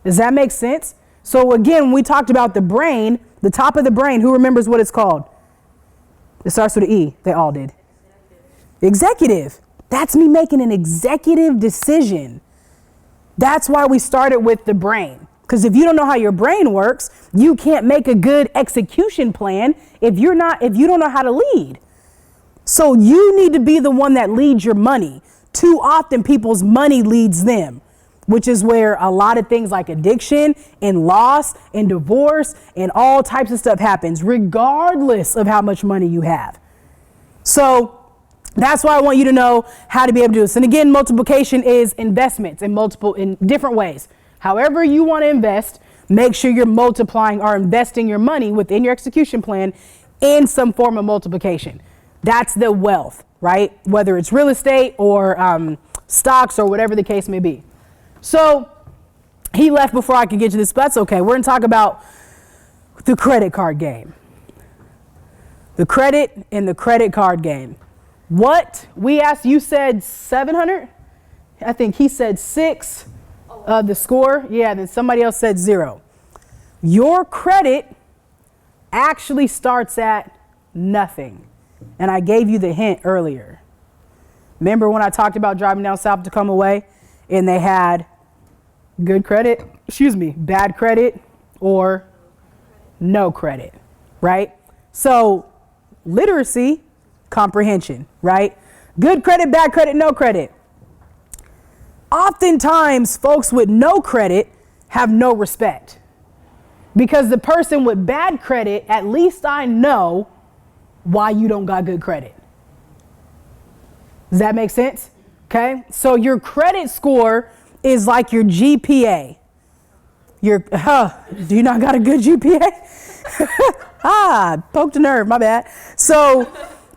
Does that make sense? So again, we talked about the brain, the top of the brain. Who remembers what it's called? It starts with an E. They all did. Executive. That's me making an executive decision. That's why we started with the brain. Because if you don't know how your brain works, you can't make a good execution plan if you don't know how to lead. So you need to be the one that leads your money. Too often people's money leads them, which is where a lot of things like addiction and loss and divorce and all types of stuff happens, regardless of how much money you have. So that's why I want you to know how to be able to do this. And again, multiplication is investments in different ways. However you want to invest, make sure you're multiplying or investing your money within your execution plan in some form of multiplication. That's the wealth, right? Whether it's real estate or stocks or whatever the case may be. So he left before I could get to this, but that's okay. We're going to talk about the credit card game. The credit and the credit card game. What we asked, you said 700? I think he said 6. The score, yeah, then somebody else said 0. Your credit actually starts at nothing. And I gave you the hint earlier. Remember when I talked about driving down south to come away and they had bad credit or no credit, right? So literacy, comprehension, right? Good credit, bad credit, no credit. Oftentimes, folks with no credit have no respect because the person with bad credit, at least I know why you don't got good credit. Does that make sense? Okay. So your credit score is like your GPA. Do you not got a good GPA? Poked a nerve, my bad. So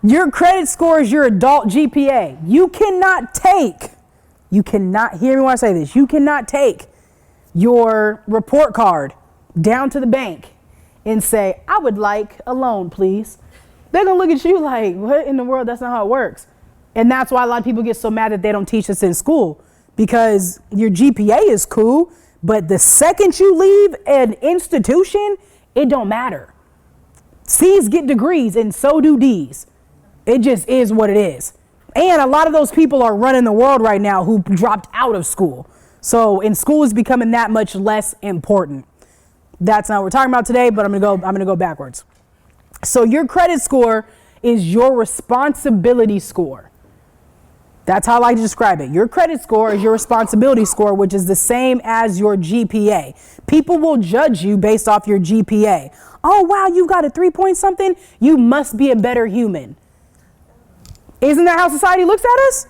your credit score is your adult GPA. You cannot hear me when I say this. You cannot take your report card down to the bank and say, I would like a loan, please. They're going to look at you like, what in the world? That's not how it works. And that's why a lot of people get so mad that they don't teach us in school, because your GPA is cool, but the second you leave an institution, it don't matter. C's get degrees and so do D's. It just is what it is. And a lot of those people are running the world right now who dropped out of school. So, and school is becoming that much less important. That's not what we're talking about today, but I'm gonna go backwards. So your credit score is your responsibility score. That's how I like to describe it. Your credit score is your responsibility score, which is the same as your GPA. People will judge you based off your GPA. Oh, wow, you've got a 3 point something. You must be a better human. Isn't that how society looks at us?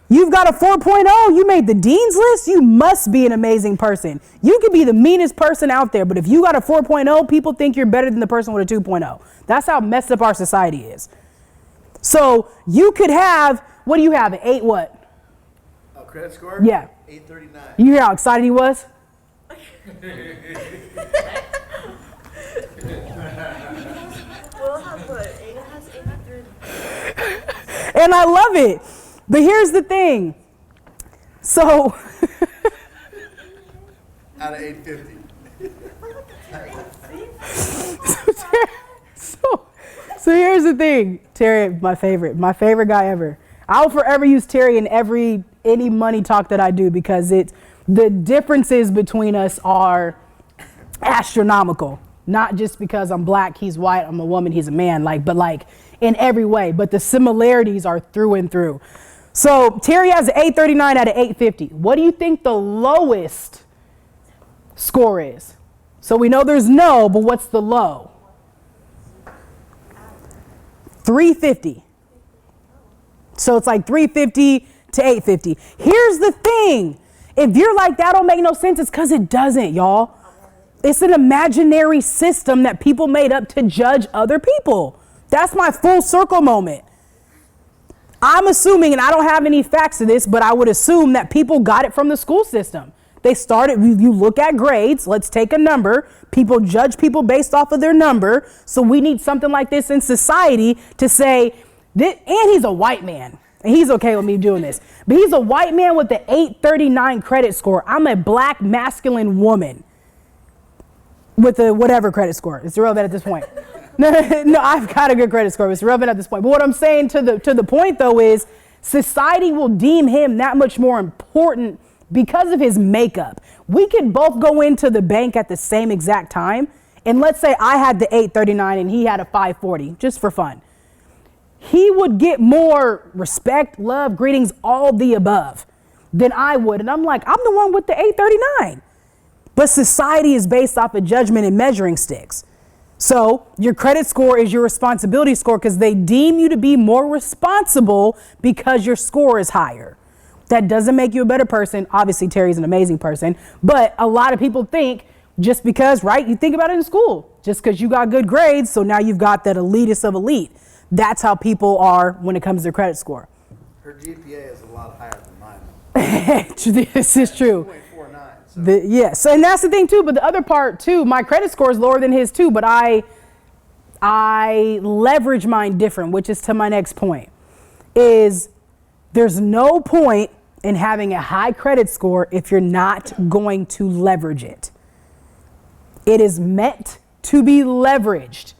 You've got a 4.0, you made the dean's list, you must be an amazing person. You could be the meanest person out there, but if you got a 4.0, people think you're better than the person with a 2.0. That's how messed up our society is. So you could have, what do you have, an 8 what? Oh, credit score? Yeah. 839. You hear how excited he was? We'll have what? It has 800. And I love it. But here's the thing. So Out of 850. so here's the thing. Terry, my favorite guy ever. I'll forever use Terry in any money talk that I do because the differences between us are astronomical. Not just because I'm black, he's white, I'm a woman, he's a man, but in every way. But the similarities are through and through. So Terry has an 839 out of 850. What do you think the lowest score is? So we know there's no, but what's the low? 350. So it's like 350 to 850. Here's the thing. If you're like, that don't make no sense, it's because it doesn't, y'all. It's an imaginary system that people made up to judge other people. That's my full circle moment. I'm assuming, and I don't have any facts to this, but I would assume that people got it from the school system. They started, you look at grades, let's take a number. People judge people based off of their number. So we need something like this in society to say, and he's a white man. And he's okay with me doing this. But he's a white man with the 839 credit score. I'm a black masculine woman with a whatever credit score. It's irrelevant at this point. No, I've got a good credit score. It's irrelevant at this point. But what I'm saying to the point, though, is society will deem him that much more important because of his makeup. We could both go into the bank at the same exact time. And let's say I had the 839 and he had a 540, just for fun. He would get more respect, love, greetings, all the above than I would. And I'm like, I'm the one with the 839. But society is based off of judgment and measuring sticks. So your credit score is your responsibility score because they deem you to be more responsible because your score is higher. That doesn't make you a better person. Obviously, Terry's an amazing person. But a lot of people think just because, right, you think about it in school, just because you got good grades, so now you've got that elitist of elite. That's how people are when it comes to their credit score. Her GPA is a lot higher than mine. This is true. 2.49. Yes, and that's the thing too. But the other part too, my credit score is lower than his too. But I leverage mine different, which is to my next point. Is there's no point in having a high credit score if you're not going to leverage it. It is meant to be leveraged.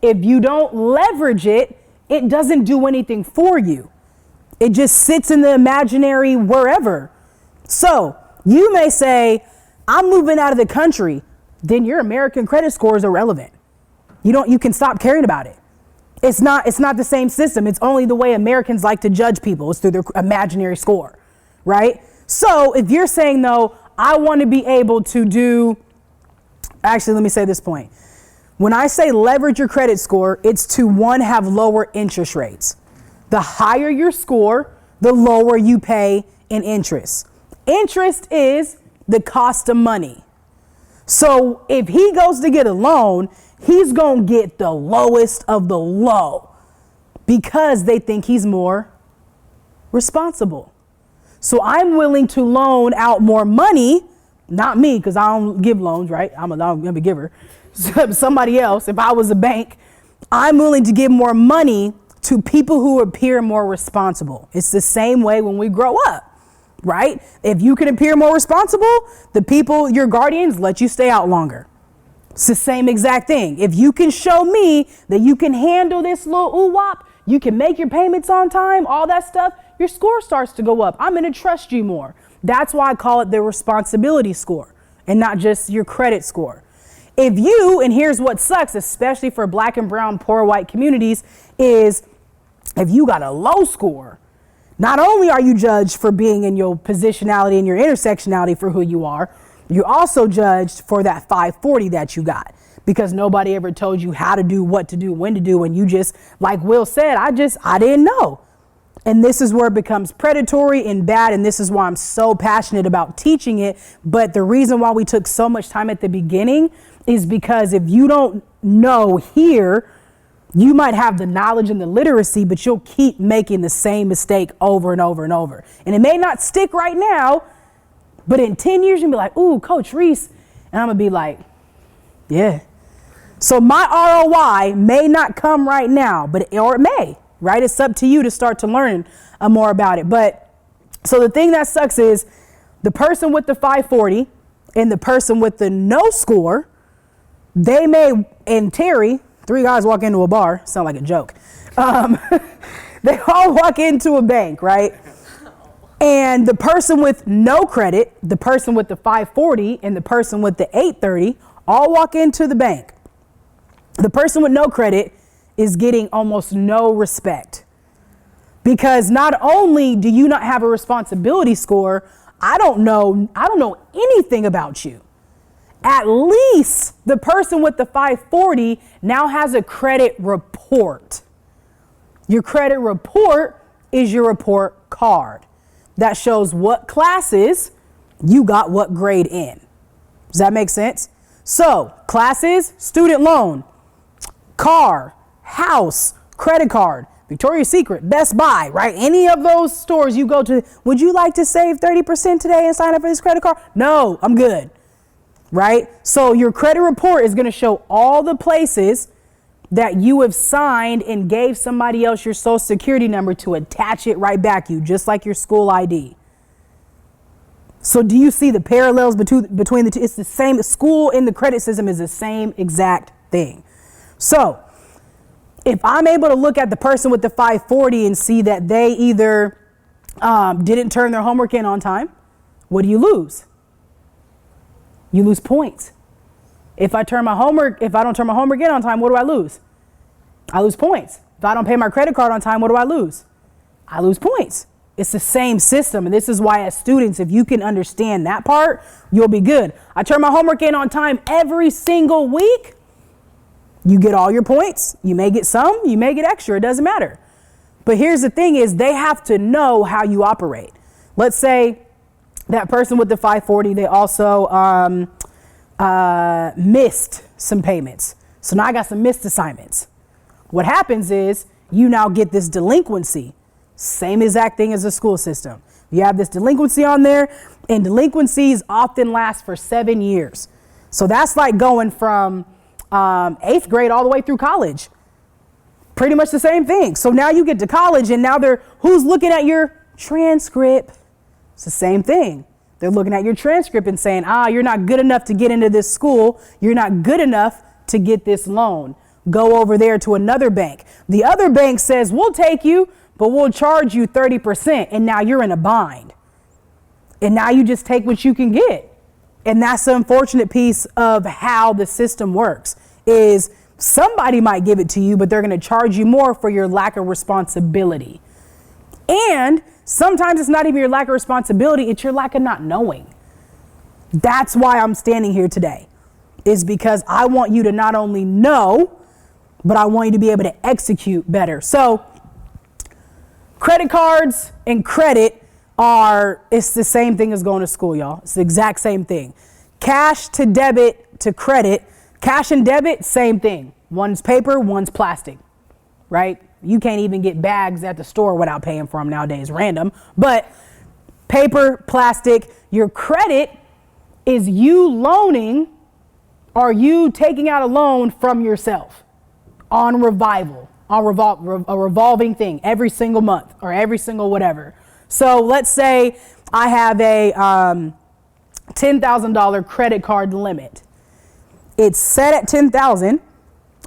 If you don't leverage it, it doesn't do anything for you. It just sits in the imaginary wherever. So you may say, I'm moving out of the country. Then your American credit score is irrelevant. You can stop caring about it. It's not the same system. It's only the way Americans like to judge people. It's through their imaginary score, right? So if you're saying, though, I want to be able to do, actually, let me say this point. When I say leverage your credit score, it's to, one, have lower interest rates. The higher your score, the lower you pay in interest. Interest is the cost of money. So if he goes to get a loan, he's going to get the lowest of the low because they think he's more responsible. So I'm willing to loan out more money, not me, because I don't give loans, right? I'm a giver. Somebody else, if I was a bank, I'm willing to give more money to people who appear more responsible. It's the same way when we grow up, right? If you can appear more responsible, the people, your guardians, let you stay out longer. It's the same exact thing. If you can show me that you can handle this little ooh-wop, you can make your payments on time, all that stuff, your score starts to go up. I'm going to trust you more. That's why I call it the responsibility score and not just your credit score. If you, and here's what sucks, especially for black and brown, poor white communities, is if you got a low score, not only are you judged for being in your positionality and your intersectionality for who you are, you're also judged for that 540 that you got, because nobody ever told you how to do, what to do, when to do, and you just, like Will said, I didn't know. And this is where it becomes predatory and bad, and this is why I'm so passionate about teaching it. But the reason why we took so much time at the beginning is because if you don't know here, you might have the knowledge and the literacy, but you'll keep making the same mistake over and over and over. And it may not stick right now, but in 10 years, you'll be like, ooh, Coach Rees. And I'm going to be like, yeah. So my ROI may not come right now, or it may, right? It's up to you to start to learn more about it. But so the thing that sucks is the person with the 540 and the person with the no score, they may, and Terry, 3 guys walk into a bar, sound like a joke. They all walk into a bank, right? And the person with no credit, the person with the 540, and the person with the 830 all walk into the bank. The person with no credit is getting almost no respect, because not only do you not have a responsibility score, I don't know anything about you. At least the person with the 540 now has a credit report. Your credit report is your report card that shows what classes you got what grade in. Does that make sense? So classes, student loan, car, house, credit card, Victoria's Secret, Best Buy, right? Any of those stores you go to, would you like to save 30% today and sign up for this credit card? No, I'm good, right? So your credit report is going to show all the places that you have signed and gave somebody else your social security number to attach it right back you, just like your school ID. So do you see the parallels between the two? It's the same. School and the credit system is the same exact thing. So if I'm able to look at the person with the 540 and see that they either didn't turn their homework in on time, what do you lose? You lose points. If I don't turn my homework in on time, what do I lose? I lose points. If I don't pay my credit card on time, what do I lose? I lose points. It's the same system. And this is why as students, if you can understand that part, you'll be good. I turn my homework in on time every single week. You get all your points. You may get some, you may get extra. It doesn't matter. But here's the thing is they have to know how you operate. Let's say that person with the 540, they also missed some payments. So now I got some missed assignments. What happens is you now get this delinquency. Same exact thing as the school system. You have this delinquency on there, and delinquencies often last for 7 years. So that's like going from 8th grade all the way through college. Pretty much the same thing. So now you get to college and now who's looking at your transcript? It's the same thing. They're looking at your transcript and saying, you're not good enough to get into this school. You're not good enough to get this loan. Go over there to another bank. The other bank says, we'll take you, but we'll charge you 30%. And now you're in a bind. And now you just take what you can get. And that's the unfortunate piece of how the system works is somebody might give it to you, but they're going to charge you more for your lack of responsibility. And sometimes it's not even your lack of responsibility, it's your lack of not knowing. That's why I'm standing here today, is because I want you to not only know, but I want you to be able to execute better. So credit cards and credit it's the same thing as going to school, y'all. It's the exact same thing. Cash to debit to credit, cash and debit, same thing. One's paper, one's plastic, right? You can't even get bags at the store without paying for them nowadays, random. But paper, plastic, your credit is you loaning or you taking out a loan from yourself on revival, on a revolving thing every single month or every single whatever. So let's say I have a $10,000 credit card limit. It's set at $10,000,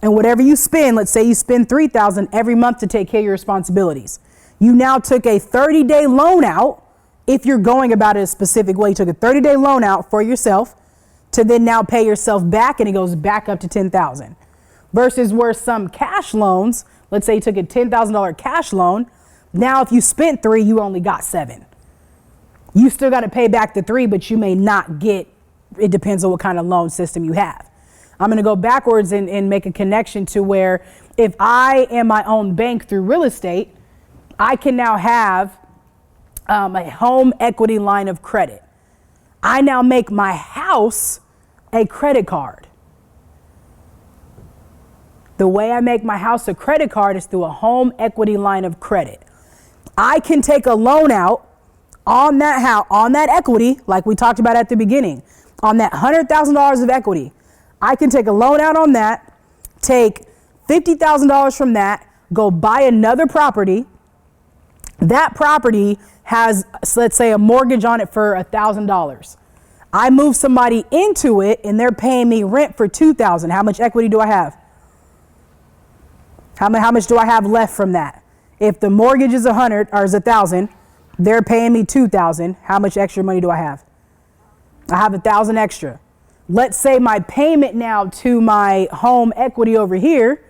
And whatever you spend, let's say you spend $3,000 every month to take care of your responsibilities. You now took a 30-day loan out. If you're going about it a specific way, you took a 30-day loan out for yourself to then now pay yourself back, and it goes back up to $10,000. Versus where some cash loans, let's say you took a $10,000 cash loan. Now, if you spent $3,000, you only got $7,000. You still got to pay back the $3,000, but you may not get, it depends on what kind of loan system you have. I'm going to go backwards and make a connection to where if I am my own bank through real estate, I can now have a home equity line of credit. I now make my house a credit card. The way I make my house a credit card is through a home equity line of credit. I can take a loan out on that house, on that equity, like we talked about at the beginning, on that $100,000 of equity. I can take a loan out on that, take $50,000 from that, go buy another property. That property has, let's say, a mortgage on it for $1,000. I move somebody into it and they're paying me rent for $2,000. How much equity do I have? How much do I have left from that? If the mortgage is 100 or is 1,000, they're paying me 2,000. How much extra money do I have? I have 1,000 extra. Let's say my payment now to my home equity over here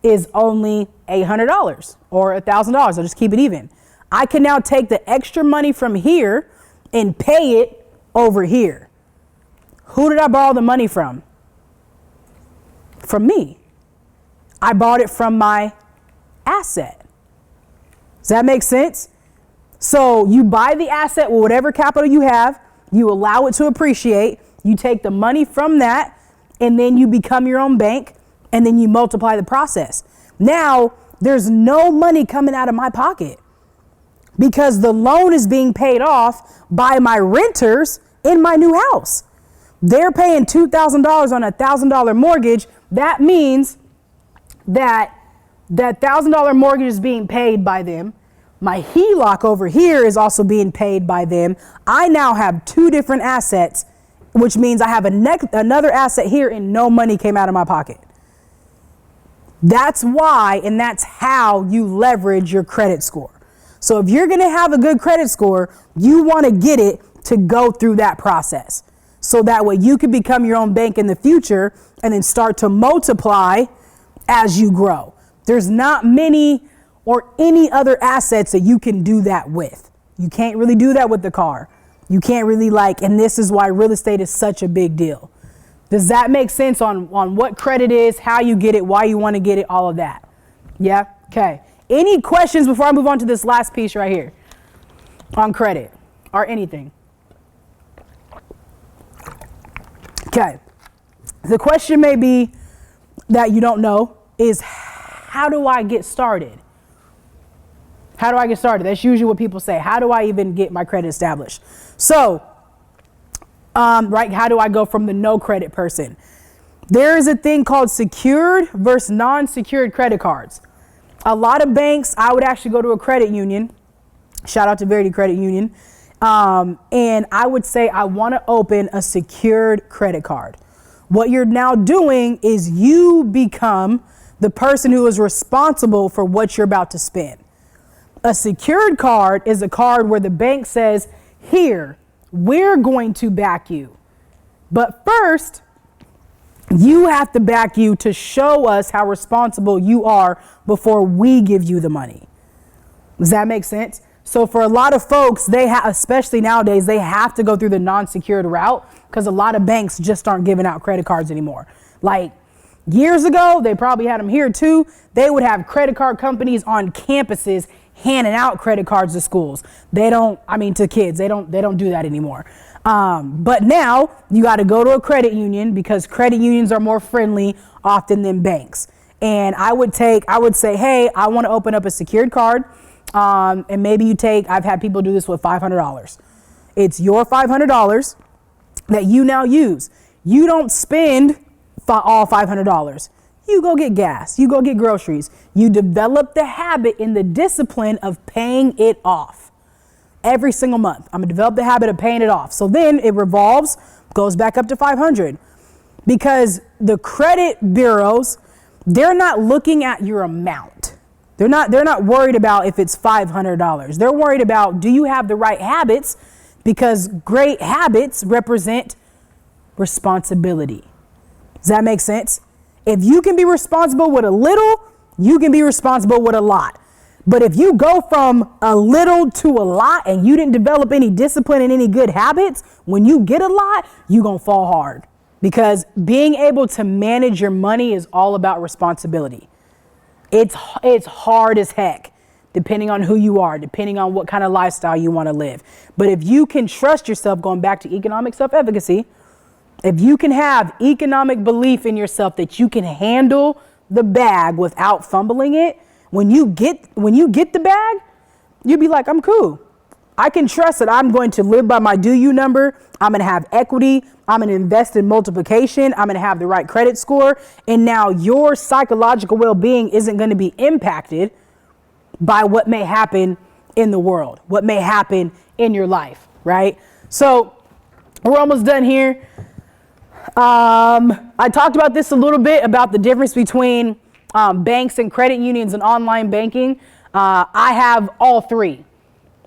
is only $800 or $1,000. I'll just keep it even. I can now take the extra money from here and pay it over here. Who did I borrow the money from? From me. I bought it from my asset. Does that make sense? So you buy the asset with whatever capital you have, you allow it to appreciate, you take the money from that, and then you become your own bank, and then you multiply the process. Now, there's no money coming out of my pocket because the loan is being paid off by my renters in my new house. They're paying $2,000 on a $1,000 mortgage. That means that $1,000 mortgage is being paid by them. My HELOC over here is also being paid by them. I now have two different assets, which means I have another asset here and no money came out of my pocket. That's why, and that's how you leverage your credit score. So if you're going to have a good credit score, you want to get it to go through that process. So that way you can become your own bank in the future and then start to multiply as you grow. There's not many or any other assets that you can do that with. You can't really do that with the car. You can't really and this is why real estate is such a big deal. Does that make sense on what credit is, how you get it, why you want to get it, all of that? Yeah? Okay. Any questions before I move on to this last piece right here on credit or anything? Okay. The question may be that you don't know is, how do I get started? How do I get started? That's usually what people say. How do I even get my credit established? So, right, how do I go from the no credit person? There is a thing called secured versus non-secured credit cards. A lot of banks, I would actually go to a credit union. Shout out to Verity Credit Union. And I would say I want to open a secured credit card. What you're now doing is you become the person who is responsible for what you're about to spend. A secured card is a card where the bank says, here, we're going to back you. But first, you have to back you to show us how responsible you are before we give you the money. Does that make sense? So for a lot of folks, especially nowadays, they have to go through the non-secured route because a lot of banks just aren't giving out credit cards anymore. Like years ago, they probably had them here too. They would have credit card companies on campuses handing out credit cards to schools. To kids, they don't do that anymore. But now you got to go to a credit union because credit unions are more friendly often than banks. And I would say, hey, I want to open up a secured card. And maybe I've had people do this with $500. It's your $500 that you now use. You don't spend all $500. You go get gas. You go get groceries. You develop the habit and the discipline of paying it off every single month. I'm going to develop the habit of paying it off. So then it revolves, goes back up to $500 because the credit bureaus, they're not looking at your amount. They're not worried about if it's $500. They're worried about, do you have the right habits? Because great habits represent responsibility. Does that make sense? If you can be responsible with a little, you can be responsible with a lot. But if you go from a little to a lot and you didn't develop any discipline and any good habits, when you get a lot, you're going to fall hard. Because being able to manage your money is all about responsibility. It's hard as heck, depending on who you are, depending on what kind of lifestyle you want to live. But if you can trust yourself, going back to economic self-efficacy, if you can have economic belief in yourself that you can handle the bag without fumbling it, when you get the bag, you'll be like, I'm cool. I can trust that I'm going to live by my do you number. I'm going to have equity. I'm going to invest in multiplication. I'm going to have the right credit score. And now your psychological well-being isn't going to be impacted by what may happen in the world, what may happen in your life, right? So we're almost done here. I talked about this a little bit about the difference between banks and credit unions and online banking. I have all three.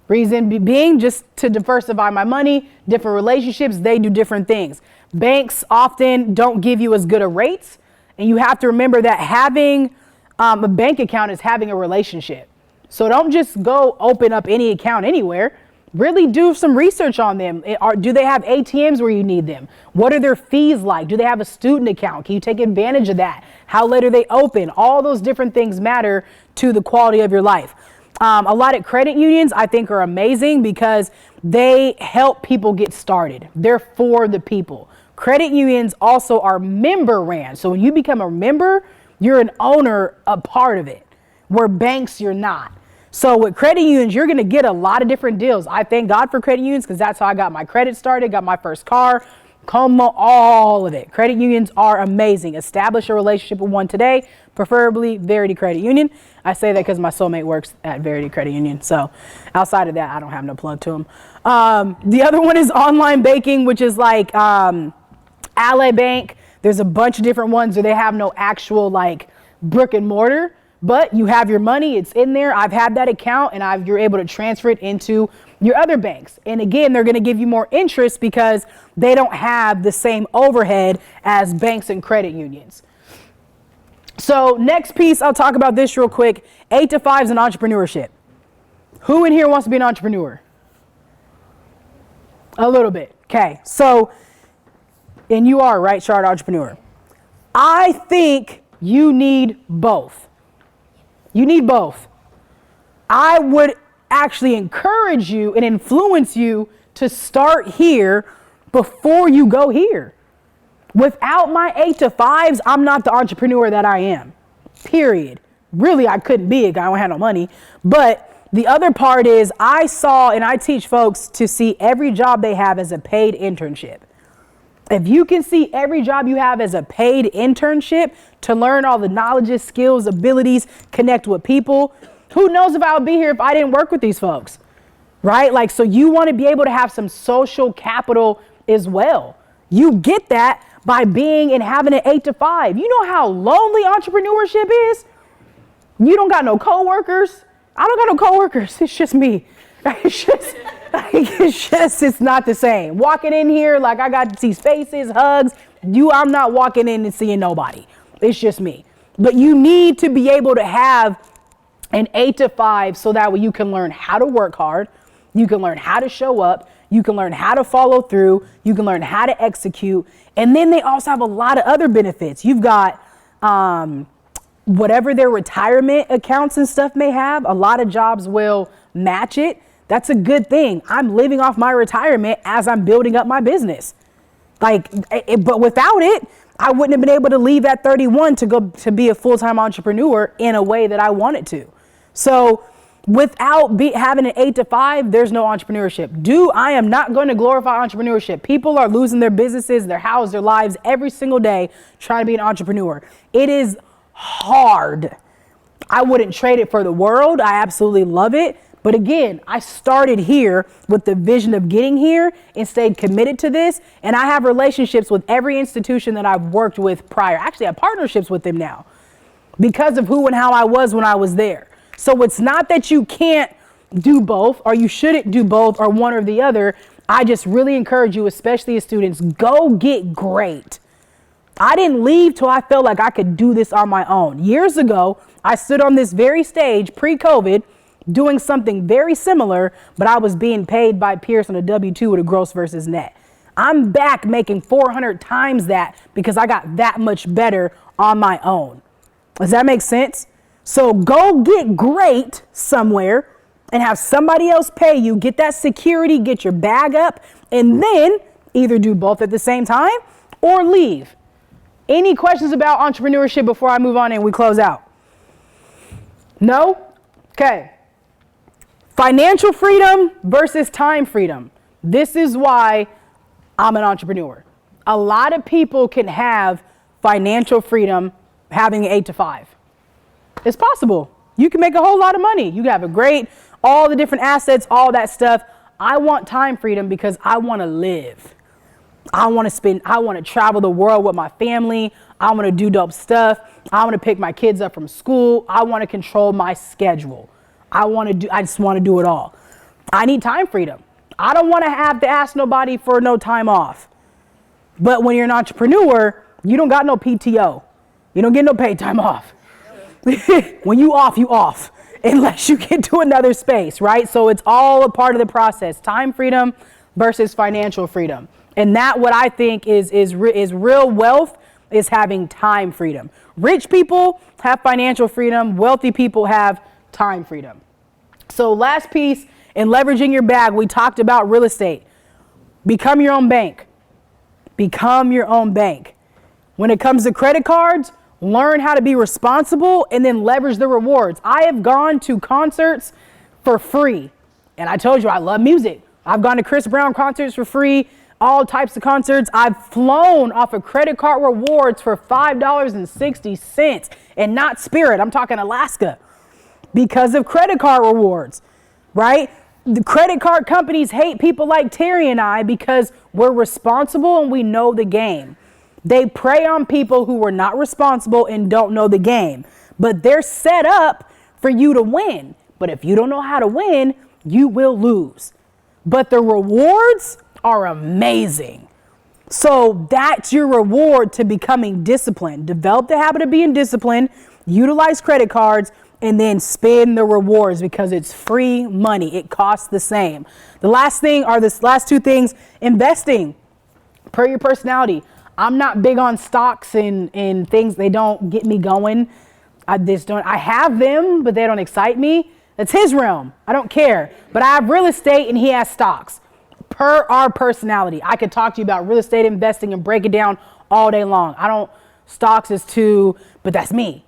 Reason being just to diversify my money, different relationships, they do different things. Banks often don't give you as good a rates, and you have to remember that having a bank account is having a relationship. So don't just go open up any account anywhere. Really do some research on them. Do they have ATMs where you need them? What are their fees like? Do they have a student account? Can you take advantage of that? How late are they open? All those different things matter to the quality of your life. A lot of credit unions I think are amazing because they help people get started. They're for the people. Credit unions also are member ran. So when you become a member, you're an owner, a part of it, where banks you're not. So with credit unions, you're going to get a lot of different deals. I thank God for credit unions because that's how I got my credit started, got my first car, Como, all of it. Credit unions are amazing. Establish a relationship with one today, preferably Verity Credit Union. I say that because my soulmate works at Verity Credit Union. So outside of that, I don't have no plug to them. The other one is online banking, which is like Ally Bank. There's a bunch of different ones where they have no actual like brick and mortar, but you have your money, it's in there. I've had that account and you're able to transfer it into your other banks. And again, they're going to give you more interest because they don't have the same overhead as banks and credit unions. So next piece, I'll talk about this real quick. 8 to 5s and entrepreneurship. Who in here wants to be an entrepreneur? A little bit. Okay. So, and you are, right, Charlotte, entrepreneur. I think you need both. You need both. I would actually encourage you and influence you to start here before you go here. Without my 8 to 5s, I'm not the entrepreneur that I am. Period. Really, I couldn't be it. I don't have no money. But the other part is I saw, and I teach folks to see every job they have as a paid internship. If you can see every job you have as a paid internship to learn all the knowledges, skills, abilities, connect with people, who knows if I would be here if I didn't work with these folks, right? Like, so you want to be able to have some social capital as well. You get that by being and having an 8 to 5. You know how lonely entrepreneurship is? You don't got no coworkers. I don't got no coworkers. It's just me. It's not the same. Walking in here, like I got to see faces, hugs. I'm not walking in and seeing nobody. It's just me. But you need to be able to have an 8 to 5 so that way you can learn how to work hard. You can learn how to show up. You can learn how to follow through. You can learn how to execute. And then they also have a lot of other benefits. You've got whatever their retirement accounts and stuff may have. A lot of jobs will match it. That's a good thing. I'm living off my retirement as I'm building up my business. But without it, I wouldn't have been able to leave at 31 to go to be a full-time entrepreneur in a way that I wanted to. So without having an 8 to 5, there's no entrepreneurship. I am not going to glorify entrepreneurship. People are losing their businesses, their house, their lives every single day trying to be an entrepreneur. It is hard. I wouldn't trade it for the world. I absolutely love it. But again, I started here with the vision of getting here and stayed committed to this. And I have relationships with every institution that I've worked with prior. Actually, I have partnerships with them now. because of who and how I was when I was there. So it's not that you can't do both or you shouldn't do both or one or the other. I just really encourage you, especially as students, go get great. I didn't leave till I felt like I could do this on my own. Years ago, I stood on this very stage pre-COVID doing something very similar, but I was being paid by Pierce on a W-2 with a gross versus net. I'm back making 400 times that because I got that much better on my own. Does that make sense? So go get great somewhere and have somebody else pay you, get that security, get your bag up, and then either do both at the same time or leave. Any questions about entrepreneurship before I move on and we close out? No? Okay. Financial freedom versus time freedom. This is why I'm an entrepreneur. A lot of people can have financial freedom having an 8 to 5. It's possible. You can make a whole lot of money. You have all the different assets, all that stuff. I want time freedom because I want to live. I want to travel the world with my family. I want to do dope stuff. I want to pick my kids up from school. I want to control my schedule. I just want to do it all. I need time freedom. I don't want to have to ask nobody for no time off. But when you're an entrepreneur, you don't got no PTO. You don't get no paid time off. When you off, unless you get to another space, right? So it's all a part of the process. Time freedom versus financial freedom. And that what I think is real wealth is having time freedom. Rich people have financial freedom. Wealthy people have time freedom. So last piece in leveraging your bag, we talked about real estate. Become your own bank. Become your own bank. When it comes to credit cards, learn how to be responsible and then leverage the rewards. I have gone to concerts for free. And I told you I love music. I've gone to Chris Brown concerts for free, all types of concerts. I've flown off of credit card rewards for $5.60 and not Spirit. I'm talking Alaska because of credit card rewards, right? The credit card companies hate people like Terry and I because we're responsible and we know the game. They prey on people who are not responsible and don't know the game. But they're set up for you to win. But if you don't know how to win, you will lose. But the rewards are amazing. So that's your reward to becoming disciplined. Develop the habit of being disciplined, utilize credit cards, and then spend the rewards because it's free money. It costs the same. The last two things, investing per your personality. I'm not big on stocks and things. They don't get me going. I have them, but they don't excite me. That's his realm. I don't care. But I have real estate and he has stocks. Per our personality. I could talk to you about real estate investing and break it down all day long. Stocks is but that's me,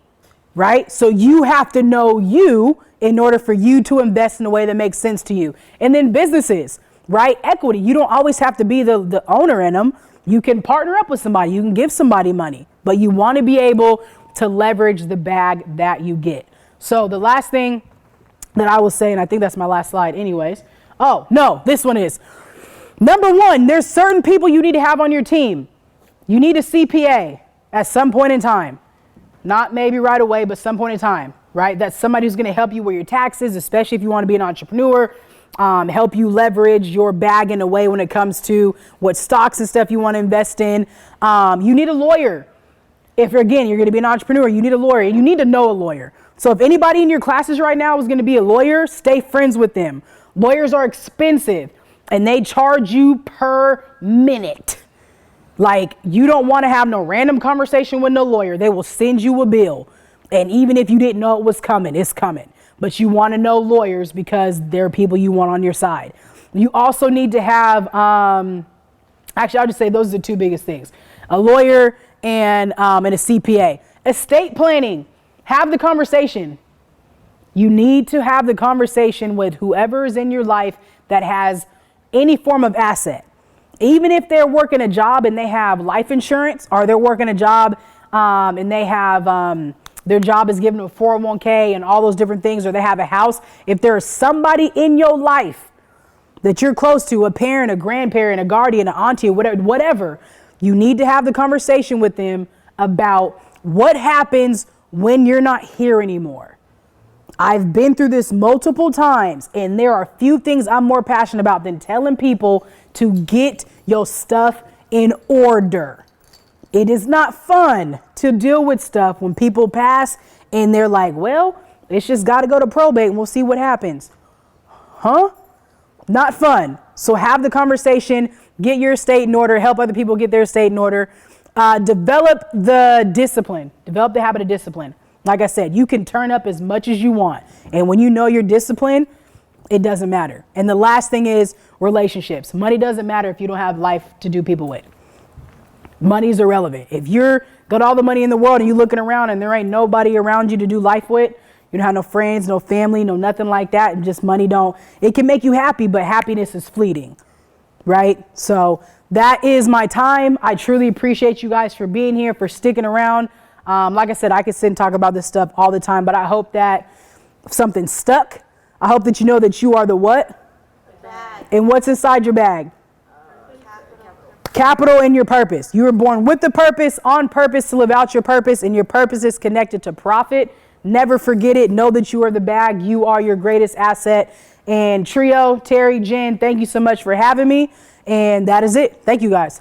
right? So you have to know you in order for you to invest in a way that makes sense to you. And then businesses, right? Equity. You don't always have to be the owner in them. You can partner up with somebody. You can give somebody money, but you want to be able to leverage the bag that you get. So the last thing that I will say, and I think that's my last slide anyways. Oh, no, this one is. Number one, there's certain people you need to have on your team. You need a CPA at some point in time. Not maybe right away, but some point in time, right? That's somebody who's going to help you with your taxes, especially if you want to be an entrepreneur. Help you leverage your bag in a way when it comes to what stocks and stuff you want to invest in. You need a lawyer. If you're going to be an entrepreneur, you need a lawyer. You need to know a lawyer. So if anybody in your classes right now is going to be a lawyer, stay friends with them. Lawyers are expensive and they charge you per minute. Like, you don't want to have no random conversation with no lawyer. They will send you a bill. And even if you didn't know it was coming, it's coming. But you want to know lawyers because they're people you want on your side. You also need to have, actually, I'll just say those are the two biggest things. A lawyer and a CPA. Estate planning. Have the conversation. You need to have the conversation with whoever is in your life that has any form of asset. Even if they're working a job and they have life insurance, or they're working a job and they have their job is given to a 401k and all those different things, or they have a house. If there is somebody in your life that you're close to, a parent, a grandparent, a guardian, an auntie, whatever, you need to have the conversation with them about what happens when you're not here anymore. I've been through this multiple times, and there are few things I'm more passionate about than telling people to get your stuff in order. It is not fun to deal with stuff when people pass and they're like, well, it's just got to go to probate and we'll see what happens. Huh? Not fun. So have the conversation, get your estate in order, help other people get their estate in order. Develop the discipline, develop the habit of discipline. Like I said, you can turn up as much as you want. And when you know your discipline, it doesn't matter. And the last thing is relationships. Money doesn't matter if you don't have life to do people with. Money's irrelevant. If you're got all the money in the world and you're looking around and there ain't nobody around you to do life with, you don't have no friends, no family, no nothing like that, and just money it can make you happy, but happiness is fleeting, right? So that is my time. I truly appreciate you guys for being here, for sticking around. Like I said, I could sit and talk about this stuff all the time, but I hope that if something stuck, I hope that you know that you are the what? The bag. And what's inside your bag? Capital in your purpose. You were born with the purpose, on purpose to live out your purpose, and your purpose is connected to profit. Never forget it. Know that you are the bag. You are your greatest asset. And Trio, Terry, Jen, thank you so much for having me. And that is it. Thank you guys.